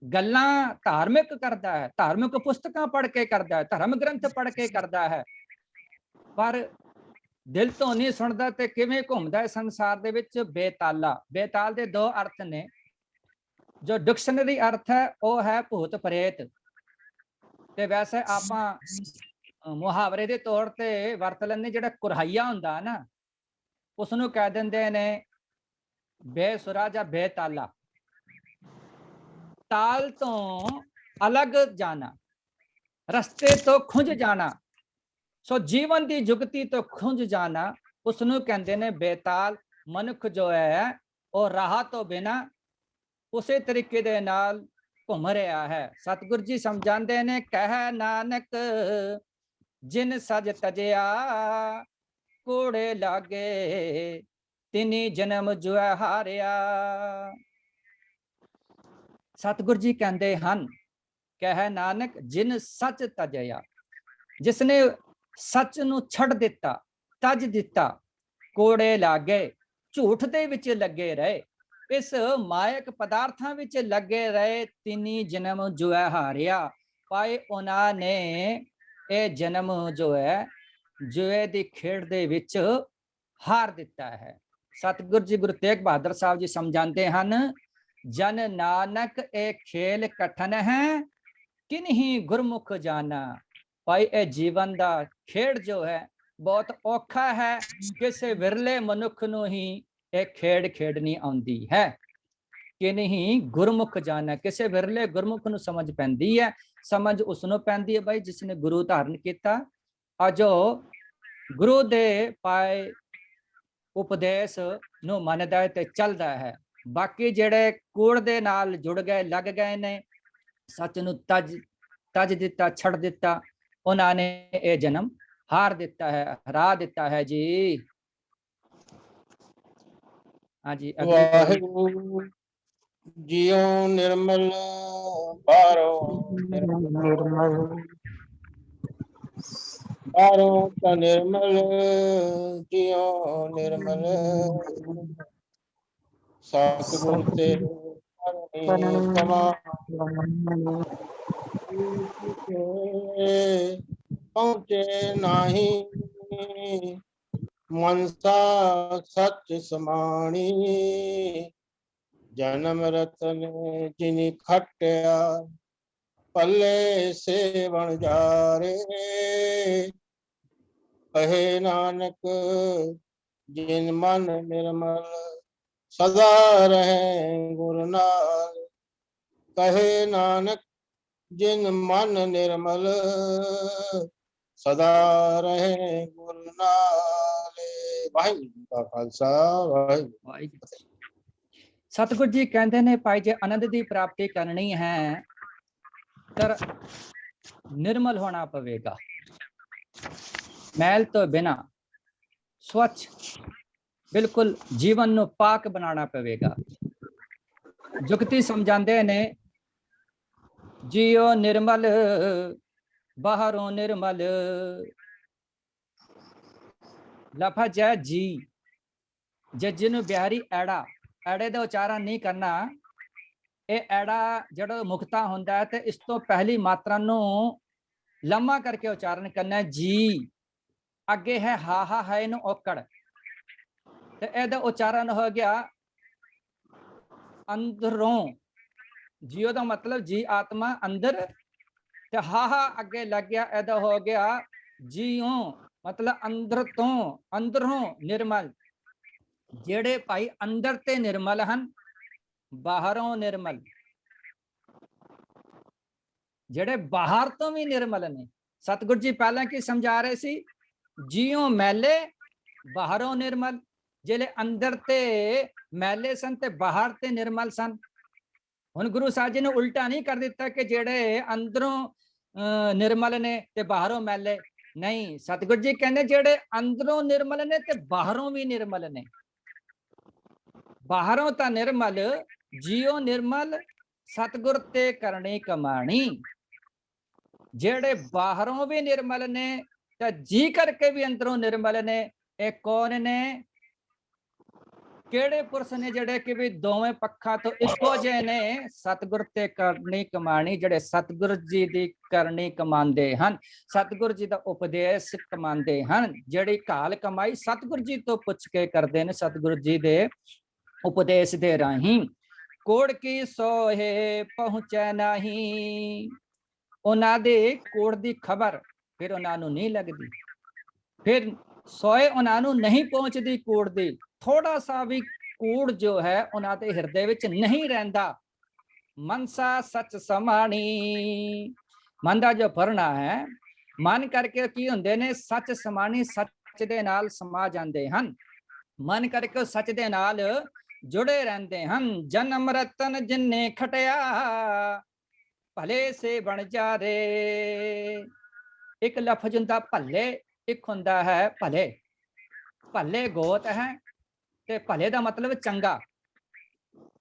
ਗੱਲਾਂ ਧਾਰਮਿਕ ਕਰਦਾ ਹੈ, ਧਾਰਮਿਕ ਪੁਸਤਕਾਂ ਪੜ੍ਹ ਕੇ ਕਰਦਾ ਹੈ, ਧਰਮ ਗ੍ਰੰਥ ਪੜ੍ਹ ਕੇ ਕਰਦਾ ਹੈ, ਪਰ ਦਿਲ ਤੋਂ ਨਹੀਂ ਸੁਣਦਾ। ਤੇ ਕਿਵੇਂ ਘੁੰਮਦਾ ਹੈ ਸੰਸਾਰ ਦੇ ਵਿੱਚ, ਬੇਤਾਲਾ। ਬੇਤਾਲ ਦੇ ਦੋ ਅਰਥ ਨੇ। ਜੋ ਡਿਕਸ਼ਨਰੀ ਅਰਥ ਹੈ ਉਹ ਹੈ ਭੂਤ ਪ੍ਰੇਤ, ਤੇ ਵੈਸੇ ਆਪਾਂ ਮੁਹਾਵਰੇ ਦੇ ਤੌਰ ਤੇ ਵਰਤ ਲੈਂਦੇ, ਜਿਹੜਾ ਕੁਰਹਾਈਆ ਹੁੰਦਾ ਨਾ, ਉਸ ਨੂੰ ਕਹਿ ਦਿੰਦੇ ਨੇ ਬੇਸੁਰਾ ਜਾਂ ਬੇਤਾਲਾ। ਤਾਲ ਤੋਂ ਅਲੱਗ ਜਾਣਾ, ਰਸਤੇ ਤੋਂ ਖੁੰਝ ਜਾਣਾ, ਸੋ ਜੀਵਨ ਦੀ ਜੁਗਤੀ ਤੋਂ ਖੁੰਝ ਜਾਣਾ, ਉਸ ਨੂੰ ਕਹਿੰਦੇ ਨੇ ਬੇਤਾਲ। ਮਨੁੱਖ ਜੋ ਹੈ ਉਹ ਰਾਹ ਤੋਂ ਬਿਨਾਂ ਉਸੇ ਤਰੀਕੇ ਦੇ ਨਾਲ ਘੁੰਮ ਰਿਹਾ ਹੈ। ਸਤਿਗੁਰੂ ਜੀ ਸਮਝਾਉਂਦੇ ਨੇ, ਕਹਿ ਨਾਨਕ ਜਿਨ ਸਜ ਤਜਿਆ, ਕੋੜੇ ਲਾਗੇ ਤਿਨੀ ਜਨਮ ਜੋ ਹਾਰਿਆ। ਸਤਿਗੁਰੂ ਜੀ ਕਹਿੰਦੇ ਹਨ, ਕਹਿ ਨਾਨਕ ਜਿਨ ਸੱਚ ਤਜਿਆ, ਜਿਸਨੇ ਸੱਚ ਨੂੰ ਛੱਡ ਦਿੱਤਾ, ਤਜ ਦਿੱਤਾ, ਕੋੜੇ ਲਾਗੇ, ਝੂਠ ਦੇ ਵਿੱਚ ਲੱਗੇ ਰਹੇ, ਇਸ ਮਾਇਕ ਪਦਾਰਥਾਂ ਵਿੱਚ ਲੱਗੇ ਰਹੇ, ਤਿਨੀ ਜਨਮ ਜੋ ਹਾਰਿਆ। ਭਾਈ ਉਹਨਾਂ ਨੇ ਇਹ ਜਨਮ ਜੋ ਹੈ ਜੂਏ ਦੀ ਖੇਡ ਦੇ ਵਿੱਚ ਹਾਰ ਦਿੱਤਾ ਹੈ। ਸਤਿਗੁਰੂ ਜੀ ਗੁਰੂ ਤੇਗ ਬਹਾਦਰ ਸਾਹਿਬ ਜੀ ਸਮਝਾਉਂਦੇ ਹਨ, ਜਨ ਨਾਨਕ ਇਹ ਖੇਲ ਕਠਨ ਹੈ ਕਿਨਹੀ ਗੁਰਮੁਖ ਜਾਣਾ। ਭਾਈ ਇਹ ਜੀਵਨ ਦਾ ਖੇਡ ਜੋ ਹੈ ਬਹੁਤ ਔਖਾ ਹੈ, ਕਿਸੇ ਵਿਰਲੇ ਮਨੁੱਖ ਨੂੰ ਹੀ ਇਹ ਖੇਡ ਖੇਡਣੀ ਆਉਂਦੀ ਹੈ। ਕਿਨਹੀ ਗੁਰਮੁਖ ਜਾਣਾ, ਕਿਸੇ ਵਿਰਲੇ ਗੁਰਮੁਖ ਨੂੰ ਸਮਝ ਪੈਂਦੀ ਹੈ। ਸਮਝ ਉਸ ਨੂੰ ਪੈਂਦੀ ਹੈ ਭਾਈ ਜਿਸ ਨੇ ਗੁਰੂ ਧਾਰਨ ਕੀਤਾ, ਅਜੋ ਗੁਰੂ ਦੇ ਪਾਏ ਉਪਦੇਸ਼ ਨੂੰ ਮੰਨਦਾ ਹੈ ਤੇ ਚੱਲਦਾ ਹੈ। ਬਾਕੀ ਜਿਹੜੇ ਕੂੜ ਦੇ ਨਾਲ ਜੁੜ ਗਏ, ਲੱਗ ਗਏ ਨੇ, ਸੱਚ ਨੂੰ ਤਜ ਦਿੱਤਾ, ਛੱਡ ਦਿੱਤਾ, ਉਹਨਾਂ ਨੇ ਇਹ ਜਨਮ ਹਾਰ ਦਿੱਤਾ ਹੈ, ਹਰਾ ਦਿੱਤਾ ਹੈ ਜੀ। ਹਾਂਜੀ, ਵਾਹਿਗੁਰੂ ਜਿਉ ਨਿਰਮਲ ਬਾਹਰੋਂ ਨਿਰਮਲ, ਬਾਹਰੋਂ ਤਾਂ ਨਿਰਮਲ ਜਿਉ ਨਿਰਮਲ, ਸਤਿਗੁਰ ਤੇ ਕਰਨੀ ਕਮਾ ਪਹੁੰਚੇ ਨਾਹੀ, ਮਨਸਾ ਸੱਚ ਸਮਾਣੀ, ਜਨਮ ਰਤਨ ਜਿਨੀ ਖਟਿਆ ਪੱਲੇ ਸੇਵਣ ਜਾਰੇ, ਕਹੇ ਨਾਨਕ ਜਿਨ ਮਨ ਨਿਰਮਲ ਸਦਾ ਰਹੇ ਗੁਰ ਨਾਲ, ਕਹੇ ਨਾਨਕ ਜਿਨ ਮਨ ਨਿਰਮਲ ਸਦਾ ਰਹੇ ਗੁਰ ਨਾਲ। ਵਾਹਿਗੁਰੂ ਜੀ ਕਾ ਖਾਲਸਾ, ਵਾਹਿਗੁਰੂ। ਸਤਿਗੁਰੂ ਜੀ ਕਹਿੰਦੇ ਨੇ ਭਾਈ ਜੇ ਆਨੰਦ ਦੀ ਪ੍ਰਾਪਤੀ ਕਰਨੀ ਹੈ ਤਾਂ ਨਿਰਮਲ ਹੋਣਾ ਪਵੇਗਾ, ਮੈਲ ਤੋਂ ਬਿਨਾ ਸਵੱਛ ਬਿਲਕੁਲ ਜੀਵਨ ਨੂੰ ਪਾਕ ਬਣਾਉਣਾ ਪਵੇਗਾ। ਜੁਗਤੀ ਸਮਝਾਉਂਦੇ ਨੇ, ਜੀਓ ਨਿਰਮਲ ਬਾਹਰੋਂ ਨਿਰਮਲ, ਲਫ਼ਜ਼ ਹੈ ਜੀ, ਜੇ ਜਿਹਨੂੰ ਬਿਹਾਰੀ ਐੜਾ, ਐੜੇ ਦਾ ਉਚਾਰਨ ਨਹੀਂ ਕਰਨਾ। ਇਹ ਐੜਾ ਜਿਹੜਾ ਮੁਕਤਾ ਹੁੰਦਾ ਹੈ ਤੇ ਇਸ ਤੋਂ ਪਹਿਲੀ ਮਾਤਰਾ ਨੂੰ ਲੰਮਾ ਕਰਕੇ ਉਚਾਰਨ ਕਰਨਾ, ਜੀ। ਅੱਗੇ ਹੈ ਹਾ ਹੈ ਨੂੰ ਔਕੜ, ਤੇ ਇਹਦਾ ਉਚਾਰਨ ਹੋ ਗਿਆ ਅੰਦਰੋਂ। ਜੀਓ ਦਾ ਮਤਲਬ ਜੀ ਆਤਮਾ ਅੰਦਰ, ਤੇ ਹਾ ਅੱਗੇ ਲੱਗ ਗਿਆ, ਇਹਦਾ ਹੋ ਗਿਆ ਜੀਓ ਮਤਲਬ ਅੰਦਰ ਤੋਂ, ਅੰਦਰੋਂ ਨਿਰਮਲ। ਜਿਹੜੇ ਭਾਈ ਅੰਦਰ ਤੇ ਨਿਰਮਲ ਹਨ, ਬਾਹਰੋਂ ਨਿਰਮਲ, ਜਿਹੜੇ ਬਾਹਰ ਤੋਂ ਵੀ ਨਿਰਮਲ ਨੇ। ਸਤਿਗੁਰੂ ਜੀ ਪਹਿਲਾਂ ਕੀ ਸਮਝਾ ਰਹੇ ਸੀ, ਜੀਓ ਮੈਲੇ ਬਾਹਰੋਂ ਨਿਰਮਲ। ਜਿਹੜੇ ਅੰਦਰ ਤੇ ਮੈਲੇ ਸਨ ਤੇ ਬਾਹਰ ਤੇ ਨਿਰਮਲ ਸਨ। ਹੁਣ ਗੁਰੂ ਸਾਹਿਬ ਜੀ ਨੇ ਉਲਟਾ ਨਹੀਂ ਕਰ ਦਿੱਤਾ ਕਿ ਜਿਹੜੇ ਅੰਦਰੋਂ ਨਿਰਮਲ ਨੇ ਤੇ ਬਾਹਰੋਂ ਮੈਲੇ, ਨਹੀਂ। ਸਤਿਗੁਰੂ ਜੀ ਕਹਿੰਦੇ ਜਿਹੜੇ ਅੰਦਰੋਂ ਨਿਰਮਲ ਨੇ ਤੇ ਬਾਹਰੋਂ ਵੀ ਨਿਰਮਲ ਨੇ। ਬਾਹਰੋਂ ਤਾਂ ਨਿਰਮਲ, ਜੀਓ ਨਿਰਮਲ, ਸਤਿਗੁਰ ਤੇ ਕਰਨੀ ਕਮਾਣੀ। ਜਿਹੜੇ ਬਾਹਰੋਂ ਵੀ ਨਿਰਮਲ ਨੇ ਤੇ ਜੀ ਕਰਕੇ ਵੀ ਅੰਦਰੋਂ ਨਿਰਮਲ ਨੇ। ਇਹ ਕੌਣ ਨੇ? ਕਿਹੜੇ ਪੁਰਸ਼ ਨੇ ਜਿਹੜੇ ਕਿ ਵੀ ਦੋਵੇਂ ਪੱਖਾਂ ਤੋਂ ਇੱਕੋ ਜਿਹੇ ਨੇ? ਸਤਿਗੁਰ ਤੇ ਕਰਨੀ ਕਮਾਣੀ, ਜਿਹੜੇ ਸਤਿਗੁਰ ਜੀ ਦੀ ਕਰਨੀ ਕਮਾਉਂਦੇ ਹਨ, ਸਤਿਗੁਰ ਜੀ ਦਾ ਉਪਦੇਸ਼ ਕਮਾਉਂਦੇ ਹਨ। ਜਿਹੜੀ ਘਾਲ ਕਮਾਈ ਸਤਿਗੁਰ ਜੀ ਤੋਂ ਪੁੱਛ ਕੇ ਕਰਦੇ ਨੇ, ਸਤਿਗੁਰ ਜੀ ਦੇ ਉਪਦੇਸ਼ ਦੇ ਰਾਹੀਂ। ਕੋੜ ਕੀ ਸੋਹੇ ਪਹੁੰਚੈ ਨਹੀਂ, ਉਹਨਾਂ ਦੇ ਕੋੜ ਦੀ ਖਬਰ ਫਿਰ ਉਹਨਾਂ ਨੂੰ ਨਹੀਂ ਲੱਗਦੀ, ਫਿਰ ਸੋਏ ਉਹਨਾਂ ਨੂੰ ਨਹੀਂ ਪਹੁੰਚਦੀ ਕੋੜ ਦੀ। ਥੋੜਾ ਸਾ ਵੀ ਕੂੜ ਜੋ ਹੈ ਉਹਨਾਂ ਦੇ ਹਿਰਦੇ ਵਿੱਚ ਨਹੀਂ ਰਹਿੰਦਾ। ਮਨਸਾ ਸੱਚ ਸਮਾਣੀ, ਮਨ ਦਾ ਜੋ ਭਰਨਾ ਹੈ, ਮਨ ਕਰਕੇ ਕੀ ਹੁੰਦੇ ਨੇ? ਸੱਚ ਸਮਾਣੀ, ਸੱਚ ਦੇ ਨਾਲ ਸਮਾ ਜਾਂਦੇ ਹਨ। ਮਨ ਕਰਕੇ ਸੱਚ ਦੇ ਨਾਲ ਜੁੜੇ ਰਹਿੰਦੇ ਹਨ। ਜਨਮ ਰਤਨ ਜਿਨੇ ਖਟਿਆ ਭਲੇ ਸੇ ਬਣ ਜਾ ਰੇ। ਇੱਕ ਲਫ਼ਜ਼ ਹੁੰਦਾ ਭੱਲੇ, ਇੱਕ ਹੁੰਦਾ ਹੈ ਭਲੇ। ਭੱਲੇ ਗੋਤ ਹੈ ਤੇ ਭਲੇ ਦਾ ਮਤਲਬ ਚੰਗਾ।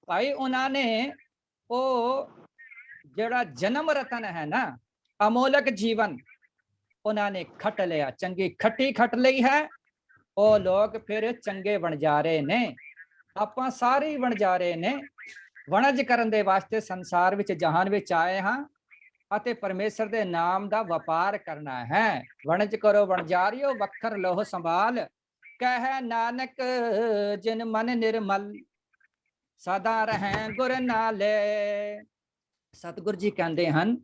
ਭਾਈ ਉਹਨਾਂ ਨੇ ਉਹ ਜਿਹੜਾ ਜਨਮ ਰਤਨ ਹੈ ਨਾ, ਅਮੋਲਕ ਜੀਵਨ, ਉਹਨਾਂ ਨੇ ਖੱਟ ਲਿਆ, ਚੰਗੀ ਖੱਟੀ ਖੱਟ ਲਈ ਹੈ। ਉਹ ਲੋਕ ਫਿਰ ਚੰਗੇ ਬਣ ਜਾ ਰਹੇ ਨੇ। ਆਪਾਂ ਸਾਰੇ ਬਣ ਜਾ ਰਹੇ ਨੇ। ਵਣਜ ਕਰਨ ਦੇ ਵਾਸਤੇ ਸੰਸਾਰ ਵਿੱਚ, ਜਹਾਨ ਵਿੱਚ ਆਏ ਹਾਂ। ਅਤੇ ਪਰਮੇਸ਼ਰ ਦੇ ਨਾਮ ਦਾ ਵਪਾਰ ਕਰਨਾ ਹੈ। ਵਣਜ ਕਰੋ ਵਣਜਾਰਿਓ ਵਖਰ ਲੋਹ ਸੰਭਾਲ, ਕਹਿ ਨਾਨਕ ਜਿਨ ਮਨ ਨਿਰਮਲ ਸਦਾ ਰਹਿ ਗੁਰ ਨਾਲੇ। ਸਤਿਗੁਰ ਜੀ ਕਹਿੰਦੇ ਹਨ,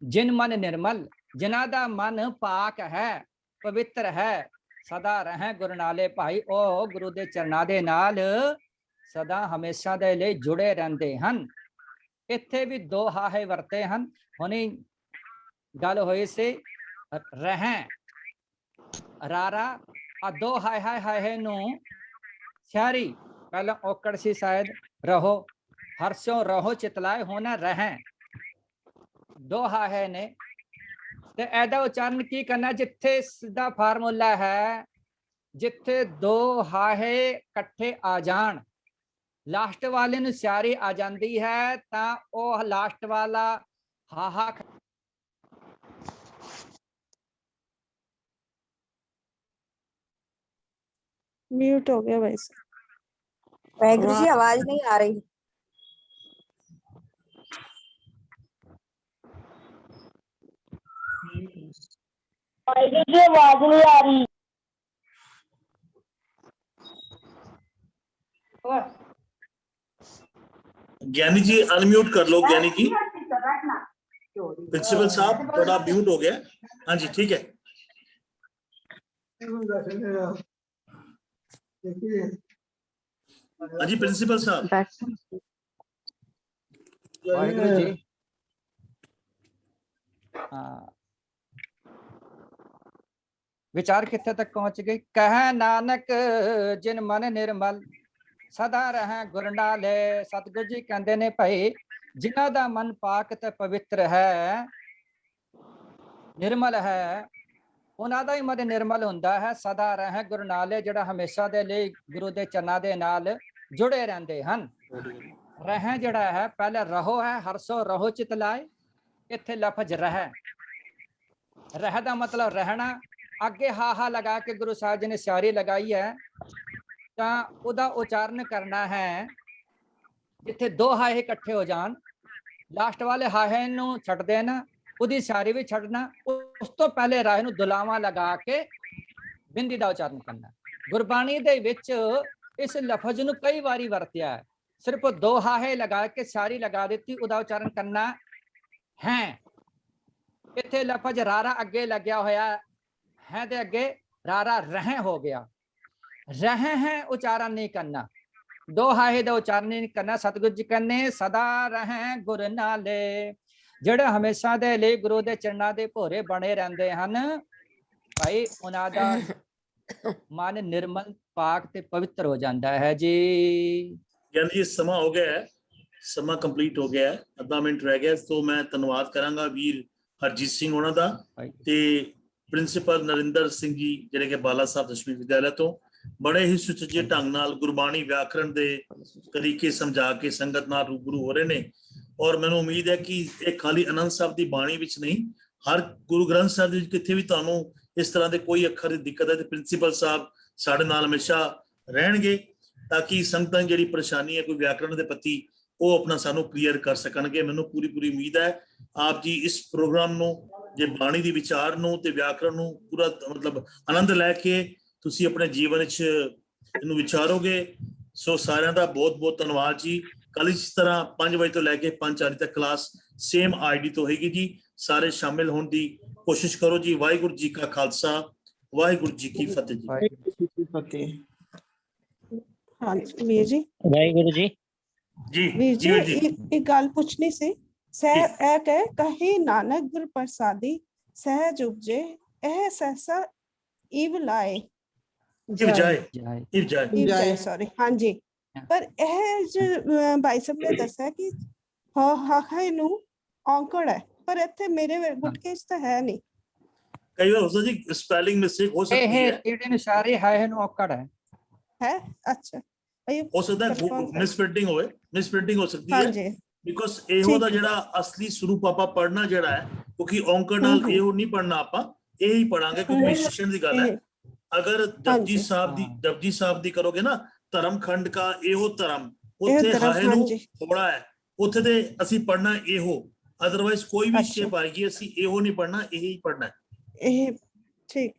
ਜਿਨ ਮਨ ਨਿਰਮਲ, ਜਿਨ੍ਹਾਂ ਦਾ ਮਨ ਪਾਕ ਹੈ, ਪਵਿੱਤਰ ਹੈ, ਸਦਾ ਰਹਿ ਗੁਰ ਨਾਲੇ। ਭਾਈ ਉਹ ਗੁਰੂ ਦੇ ਚਰਨਾਂ ਦੇ ਨਾਲ ਸਦਾ ਹਮੇਸ਼ਾ ਦੇ ਲਈ ਜੁੜੇ ਰਹਿੰਦੇ ਹਨ। ਇੱਥੇ ਵੀ ਦੋ ਹਾਹੇ ਵਰਤੇ ਹਨ। ਹੁਣੀ ਗੱਲ ਹੋਈ ਸੀ ਰਹਿ ਰਾਰਾ, ਆ ਦੋ ਹਾਏ ਹਾਏ ਹਾਏ ਨੂੰ ਸਿਆਰੀ ਪਹਿਲਾਂ ਔਕੜ ਸੀ ਸ਼ਾਇਦ ਰਹੋ, ਹਰਸੋਂ ਰਹੋ ਚਿਤਲਾਏ, ਹੋਣਾ ਰਹਿ, ਦੋ ਹਾਹੇ ਨੇ। ਤੇ ਇਹਦਾ ਉਚਾਰਨ ਕੀ ਕਰਨਾ? ਜਿੱਥੇ ਸਿੱਧਾ ਫਾਰਮੂਲਾ ਹੈ, ਜਿੱਥੇ ਦੋ ਹਾਹੇ ਇਕੱਠੇ ਆ ਜਾਣ, ਲਾਸਟ ਵਾਲੇ ਨੂੰ ਸਿਆਰੀ ਆ ਜਾਂਦੀ ਹੈ, ਤਾਂ ਉਹ ਲਾਸਟ ਵਾਲਾ ਹਾਹਾ म्यूट हो गया वैसे। वाहिगुरु जी आवाज नहीं आ रही। वाहिगुरु जी आवाज नहीं आ रही। ज्ञानी जी अनम्यूट कर लो। ज्ञानी जी, प्रिंसिपल साहब थोड़ा म्यूट हो गया। हाँ जी ठीक है। हाँ जी प्रिंसिपल साहब। वाहिगुरु जी, हाँ, विचार कितने तक पहुंच गए? कह नानक जिन मन निर्मल सदा रह गुर नाले। सतगुरु जी कहते ने भाई, जिन्हां दा मन पाक ते पवित्र है, निर्मल है, उन्हां दा ही मन निर्मल हुंदा है। सदा रह गुर नाले, जिहड़ा हमेशा दे लई गुरु दे चरनां दे नाल जुड़े रहंदे हन। रह जिहड़ा है, पहले रहो है, हरसो रहो चितलाए, इत्थे लफज रह दा मतलब रहना। अगे हाहा लगा के गुरु साहब जी ने स्यारी लगाई है, ਤਾਂ ਉਹਦਾ ਉਚਾਰਨ ਕਰਨਾ ਹੈ। ਜਿੱਥੇ ਦੋ ਹਾਹੇ ਇਕੱਠੇ ਹੋ ਜਾਣ, ਲਾਸਟ ਵਾਲੇ ਹਾਹੇ ਨੂੰ ਛੱਡ ਦੇਣਾ, ਉਹਦੀ ਸਿਆਰੀ ਵੀ ਛੱਡਣਾ, ਉਸ ਤੋਂ ਪਹਿਲੇ ਰਾਹੇ ਨੂੰ ਦੁਲਾਵਾਂ ਲਗਾ ਕੇ ਬਿੰਦੀ ਦਾ ਉਚਾਰਨ ਕਰਨਾ। ਗੁਰਬਾਣੀ ਦੇ ਵਿੱਚ ਇਸ ਲਫ਼ਜ਼ ਨੂੰ ਕਈ ਵਾਰੀ ਵਰਤਿਆ ਹੈ। ਸਿਰਫ ਦੋ ਹਾਹੇ ਲਗਾ ਕੇ ਸਿਆਰੀ ਲਗਾ ਦਿੱਤੀ, ਉਹਦਾ ਉਚਾਰਨ ਕਰਨਾ ਹੈ। ਇੱਥੇ ਲਫ਼ਜ਼ ਰਾਰਾ ਅੱਗੇ ਲੱਗਿਆ ਹੋਇਆ ਹੈ ਤੇ ਅੱਗੇ ਰਾਰਾ ਰਹਿ ਹੋ ਗਿਆ। रहे हैं उच्चारण नहीं करना, दो हाहे का उच्चारण नहीं करना। सतगुरु जी कहने सदा रहे गुर नाले, जेड़े हमेशा दे लिए गुरु दे चरणां दे भोरे बने रहंदे हन, भाई उन्हां दा मन निर्मल पाक ते पवित्र हो जाता है जी। ज्ञानी जी समा हो गया है, समा कंप्लीट हो गया है, आधा मिनट रह गया। तो मैं धन्यवाद करांगा वीर हरजीत सिंह होना दा ते प्रिंसिपल नरिंदर सिंह जी, जिहड़े कि बाला साहब दशमी विद्यालय तो बड़े ही सुचजे ढंग नाल गुरबाणी व्याकरण दे तरीके समझा के संगत नाल रूबरू हो रहे ने। और मैनूं उम्मीद है कि ये खाली आनंद साहब की बाणी विच नहीं, हर गुरु ग्रंथ साहब दे किथे भी तुहानूं इस तरह के कोई अखर की दिक्कत है तो प्रिंसिपल साहब साडे नाल हमेशा रहणगे, ताकि संगतां जिहड़ी परेशानी है कोई व्याकरण के प्रति वो अपना सानू क्लीयर कर सकणगे। मैनूं पूरी उम्मीद है आप जी इस प्रोग्राम नूं, जे बाणी दी विचार नूं ते व्याकरण नूं पूरा मतलब आनंद लैके ਤੁਸੀਂ ਆਪਣੇ ਜੀਵਨ ਵਿੱਚ ਇਹਨੂੰ ਵਿਚਾਰੋਗੇ। ਸੋ ਸਾਰਿਆਂ ਦਾ ਬਹੁਤ ਬਹੁਤ ਧੰਨਵਾਦ ਜੀ। ਕੱਲ ਇਸ ਤਰ੍ਹਾਂ 5 ਵਜੇ ਤੋਂ ਲੈ ਕੇ 5:40 ਤੱਕ ਕਲਾਸ ਸੇਮ ਆਈਡੀ ਤੋਂ ਹੋਏਗੀ ਜੀ। ਸਾਰੇ ਸ਼ਾਮਿਲ ਹੋਣ ਦੀ ਕੋਸ਼ਿਸ਼ ਕਰੋ ਜੀ। ਵਾਹਿਗੁਰੂ ਜੀ ਕਾ ਖਾਲਸਾ, ਵਾਹਿਗੁਰੂ ਜੀ ਕੀ ਫਤਿਹ ਜੀ। हाँ जी वीर जी, वाहिगुरु जी। जी वीर जी जी एक गल पूछनी सी। सह ए कहे कहे नानक गुर प्रसादी सहज उपजे, एह सहसा इव लाए सॉरी। हाँ जी, पर यह जो भाई साहब ने दसा कि हाहे नू औंकड़ है, पर इत्थे मेरे गुटके च तो है नहीं। कई बार हो सकता जी स्पेलिंग मिस्टेक हो सकती है। ਇਹਦੇ ਨਿਸ਼ਾਰੇ ਹਾਹੇ ਨੂੰ ਔਕੜ है अच्छा, हो सकता है मिसप्रिंटिंग होए, मिसप्रिंटिंग हो सकती हाँ है। जी बिकॉज ਇਹੋ ਦਾ ਜਿਹੜਾ ਅਸਲੀ ਸਰੂਪ ਆਪਾਂ ਪੜਨਾ ਜਿਹੜਾ ਹੈ, ਕਿਉਂਕਿ ਔਂਕੜ ਨਾਲ ਇਹੋ ਨਹੀਂ ਪੜਨਾ, ਆਪਾਂ ਇਹ ਹੀ ਪੜਾਂਗੇ ਕਿਉਂਕਿ ਸ਼ਿਸ਼ਣ ਦੀ ਗੱਲ ਹੈ। अगर जपजी साहब दी करोगे ना, धर्मखंड का एहो धर्म, उत्थे हाहे नू थोड़ा है, उत्थे ते असी पढ़ना एहो। ਅਦਰਵਾਈਜ਼ ਕੋਈ ਵੀ ਅੱਛਾ। ਸਟੈਪ ਆਏਗੀ ਅਸੀਂ ਇਹੋ ਨਹੀਂ ਪੜਨਾ, ਇਹੀ ਪੜਨਾ ਹੈ। ਇਹ ਠੀਕ।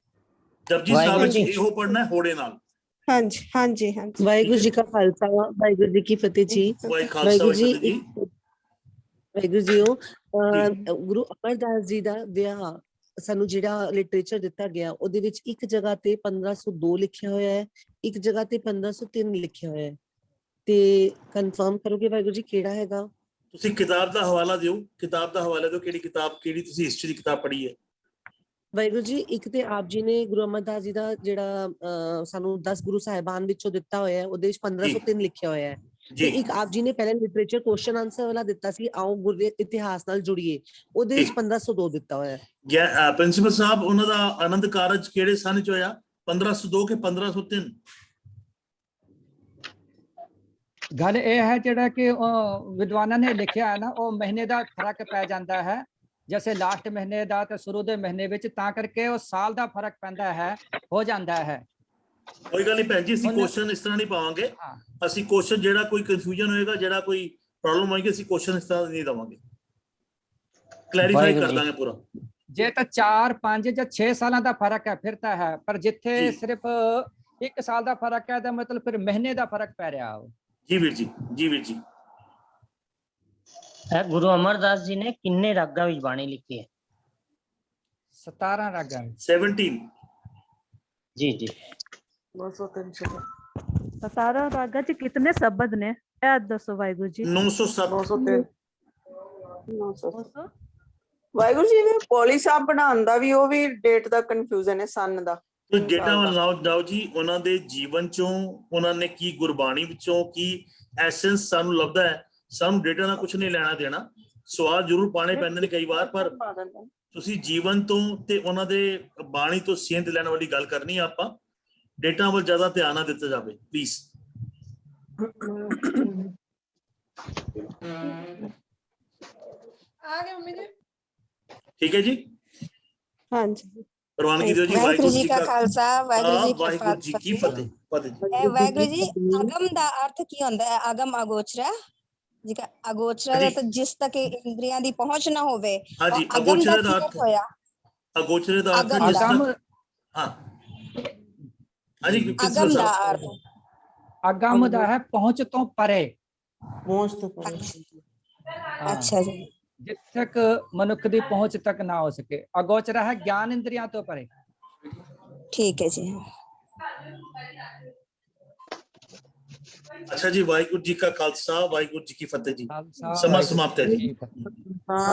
ਜਪਜੀ ਸਾਹਿਬ ਵਿੱਚ ਵਾਹਿਗੁਰੂ ਜੀ। ਇਹੋ ਪੜਨਾ ਹੋੜੇ ਨਾਲ। ਹਾਂਜੀ ਹਾਂਜੀ ਹਾਂਜੀ। ਵਾਹਿਗੁਰੂ ਜੀ ਕਾ ਖਾਲਸਾ ਵਾਹਿਗੁਰੂ ਜੀ ਕੀ ਫਤਿਹ ਜੀ। ਵਾਹਿ ਖਾਲਸਾ ਵਾਹਿਗੁਰੂ ਜੀ ਵਾਹਿਗੁਰੂ ਜੀ। ਵਾਹਿਗੁਰੂ ਜੀਓ ਗੁਰੂ ਅਮਰਦਾਸ ਜੀ ਦਾ ਵਿਆਹ ਸਾਨੂੰ ਜਿਹੜਾ ਲਿਟਰੇਚਰ ਦਿੱਤਾ ਗਿਆ ਉਹਦੇ ਵਿੱਚ ਇੱਕ ਜਗ੍ਹਾ ਤੇ 1502 ਲਿਖਿਆ ਹੋਇਆ ਹੈ, ਇੱਕ ਜਗ੍ਹਾ ਤੇ 1503 ਲਿਖਿਆ ਹੋਇਆ ਹੈ, ਤੇ ਕਨਫਰਮ ਕਰੋਗੇ ਵਾਹਿਗੁਰੂ ਜੀ ਕਿਹੜਾ ਹੈਗਾ? ਤੁਸੀਂ ਕਿਤਾਬ ਦਾ ਹਵਾਲਾ ਦਿਓ, ਕਿਤਾਬ ਦਾ ਹਵਾਲਾ ਦਿਓ, ਕਿਹੜੀ ਕਿਤਾਬ, ਕਿਹੜੀ ਤੁਸੀਂ ਹਿਸਟਰੀ ਦੀ ਕਿਤਾਬ ਪੜ੍ਹੀ ਹੈ? ਵਾਹਿਗੁਰੂ ਜੀ ਇੱਕ ਤੇ ਆਪ ਜੀ ਨੇ ਗੁਰੂ ਅਮਰਦਾਸ ਜੀ ਦਾ ਜਿਹੜਾ ਸਾਨੂੰ 10 ਗੁਰੂ ਸਾਹਿਬਾਨ ਵਿੱਚੋਂ ਦਿੱਤਾ ਹੋਇਆ ਹੈ ਉਹਦੇ ਵਿੱਚ 1503 ਲਿਖਿਆ ਹੋਇਆ ਹੈ, ਤੇ ਜੀ ਇੱਕ ਆਪ ਜੀ ਨੇ ਪਹਿਲਾਂ ਲਿਟਰੇਚਰ ਕੁਐਸਚਨ ਆਨਸਰ ਵਾਲਾ ਦਿੱਤਾ ਸੀ, ਆਓ ਗੁਰੂ ਦੇ ਇਤਿਹਾਸ ਨਾਲ ਜੁੜੀਏ, ਉਹਦੇ ਵਿੱਚ 1502 ਦਿੱਤਾ ਹੋਇਆ ਹੈ। ਪ੍ਰਿੰਸੀਪਲ ਸਾਹਿਬ ਉਹਨਾਂ ਦਾ ਆਨੰਦ ਕਾਰਜ ਕਿਹੜੇ ਸਨ ਚ ਹੋਇਆ? 1502 ਕਿ 1503? ਗੱਲ ਇਹ ਹੈ ਜਿਹੜਾ ਕਿ ਵਿਦਵਾਨਾਂ ਨੇ ਲਿਖਿਆ ਹੈ ਨਾ, ਉਹ ਮਹੀਨੇ ਦਾ ਫਰਕ ਪੈ ਜਾਂਦਾ ਹੈ, ਜੈਸੇ ਲਾਸਟ ਮਹੀਨੇ ਦਾ ਤੇ ਸ਼ੁਰੂ ਦੇ ਮਹੀਨੇ ਵਿੱਚ, ਤਾਂ ਕਰਕੇ ਉਹ ਸਾਲ ਦਾ ਫਰਕ ਪੈਂਦਾ ਹੈ, ਹੋ ਜਾਂਦਾ ਹੈ। ਕੋਈ ਗੱਲ ਨਹੀਂ ਭੈਣ ਜੀ, ਅਸੀਂ ਹੁਣ- ਕੁਐਸਚਨ ਇਸ ਤਰ੍ਹਾਂ ਨਹੀਂ ਪਾਵਾਂਗੇ। ਹਾਂ। ਅਸੀਂ ਕੁਐਸਚਨ ਜਿਹੜਾ ਕੋਈ ਕਨਫਿਊਜ਼ਨ ਹੋਏਗਾ, ਜਿਹੜਾ ਕੋਈ ਪ੍ਰੋਬਲਮ ਹੋਏਗੀ, ਅਸੀਂ ਕੁਐਸਚਨ ਇਸ ਤਰ੍ਹਾਂ ਨਹੀਂ ਦਵਾਂਗੇ, ਕਲੈਰੀਫਾਈ ਕਰ ਦਾਂਗੇ ਪੂਰਾ। ਜੇ ਤਾਂ 4 5 ਜਾਂ 6 ਸਾਲਾਂ ਦਾ ਫਰਕ ਹੈ ਫਿਰ ਤਾਂ ਹੈ, ਪਰ ਜਿੱਥੇ ਜੀ। ਸਿਰਫ 1 ਸਾਲ ਦਾ ਫਰਕ ਹੈ ਤਾਂ ਮਤਲਬ ਫਿਰ ਮਹੀਨੇ ਦਾ ਫਰਕ ਪੈ ਰਿਹਾ ਹੋ। ਜੀ ਵੀਰ ਜੀ, ਜੀ ਵੀਰ ਜੀ। ਗੁਰੂ ਅਮਰਦਾਸ ਜੀ ਨੇ ਕਿੰਨੇ ਰਾਗਾਂ ਵਿੱਚ ਬਾਣੀ ਲਿਖੀ ਹੈ? 17 ਰਾਗਾਂ। 17। ਜੀ ਜੀ। 17 ਰਾਗਾਂ ਚ ਕਿਤਨੇ ਸ਼ਬਦ ਨੇ ਇਹ ਦੱਸੋ ਵਾਹਿਗੁਰੂ ਜੀ? 907। ਵਾਹਿਗੁਰੂ ਜੀ ਨੇ ਪੌਲੀ ਸਾਹਿਬ ਬਣਾਉਣ ਦਾ ਵੀ ਉਹ ਵੀ ਡੇਟ ਦਾ ਕਨਫਿਊਜ਼ਨ ਹੈ, ਸੰਨ ਦਾ। ਤੇ ਡੇਟਾ ਲਾਓ ਜੀ, ਉਹਨਾਂ ਦੇ ਜੀਵਨ ਚੋਂ ਉਹਨਾਂ ਨੇ ਕੀ, ਗੁਰਬਾਣੀ ਵਿੱਚੋਂ ਕੀ ਐਸੈਂਸ ਸਾਨੂੰ ਲੱਭਦਾ ਹੈ। ਸਾਨੂੰ ਡੇਟਾ ਨਾਲ ਕੁਝ ਨਹੀਂ ਲੈਣਾ ਦੇਣਾ, ਸਵਾਲ ਜ਼ਰੂਰ ਪਾਣੇ ਪੈਂਦੇ ਨੇ ਕਈ ਵਾਰ, ਪਰ ਤੁਸੀਂ ਜੀਵਨ ਤੋਂ ਤੇ ਉਹਨਾਂ ਦੇ ਬਾਣੀ ਤੋਂ ਸੇਧ ਲੈਣ ਵਾਲੀ ਗੱਲ ਕਰਨੀ ਆ ਆਪਾਂ। ਡੇਟਾ ਵੱਲ ਜ਼ਿਆਦਾ ਧਿਆਨ ਨਾ ਦਿੱਤਾ ਜਾਵੇ ਪਲੀਜ਼। ਆ ਗਏ ਮੰਮੀ ਜੀ। ਠੀਕ ਹੈ ਜੀ, ਹਾਂਜੀ। ਪ੍ਰਵਾਨਗੀ ਦਿਓ ਜੀ। ਵਾਹਿਗੁਰੂ ਜੀ ਕਾ ਖਾਲਸਾ ਵਾਹਿਗੁਰੂ ਜੀ ਕੀ ਫਤਿਹ। ਵਾਹਿਗੁਰੂ ਜੀ, ਅਗਮ ਦਾ ਅਰਥ ਕੀ ਹੁੰਦਾ ਹੈ? ਅਗਮ ਅਗੋਚਰਾ ਜੀ ਕਾ ਅਗੋਚਰਾ ਦਾ ਤਾਂ ਜਿਸ ਤੱਕ ਇੰਦਰੀਆਂ ਦੀ ਪਹੁੰਚ ਨਾ ਹੋਵੇ। ਹਾਂਜੀ, ਅਗਮ ਦਾ ਅਗੋਚਰੇ ਦਾ ਕੀ ਅਰਥ ਹੋਇਆ? ਅਗੋਚਰੇ ਦਾ ਅਰਥ ਅਗਮ ਜਿਸ ਅਗਮ ਤੱਕ, ਹਾਂ ਹਾਂਜੀ ਅਗਮ ਦਾ ਅਰਥ ਅਗਮ ਦਾ ਹੈ ਪਹੁੰਚ ਤੋਂ ਪਰੇ। ਪਹੁੰਚ ਤੋਂ ਪਰੇ। ਹਾਂ। ਅੱਛਾ ਜੀ। ਜਿੱਥੇ ਤੱਕ ਮਨੁੱਖ ਦੀ ਪਹੁੰਚ ਤੱਕ ਨਾ ਹੋ ਸਕੇ। ਅਗੋਚਰਾ ਹੈ ਗਿਆਨ ਇੰਦਰੀਆਂ ਤੋਂ ਪਰੇ। ਠੀਕ ਹੈ ਜੀ। ਅੱਛਾ ਜੀ, ਵਾਹਿਗੁਰੂ ਜੀ ਕਾ ਖਾਲਸਾ, ਵਾਹਿਗੁਰੂ ਜੀ ਕੀ ਫਤਿਹ ਜੀ। ਖਾਲਸਾ ਸਮਾਂ ਸਮਾਪਤ ਹੈ ਜੀ। ਵਾਹਿਗੁਰੂ ਜੀ ਕੀ ਫਤਿਹ।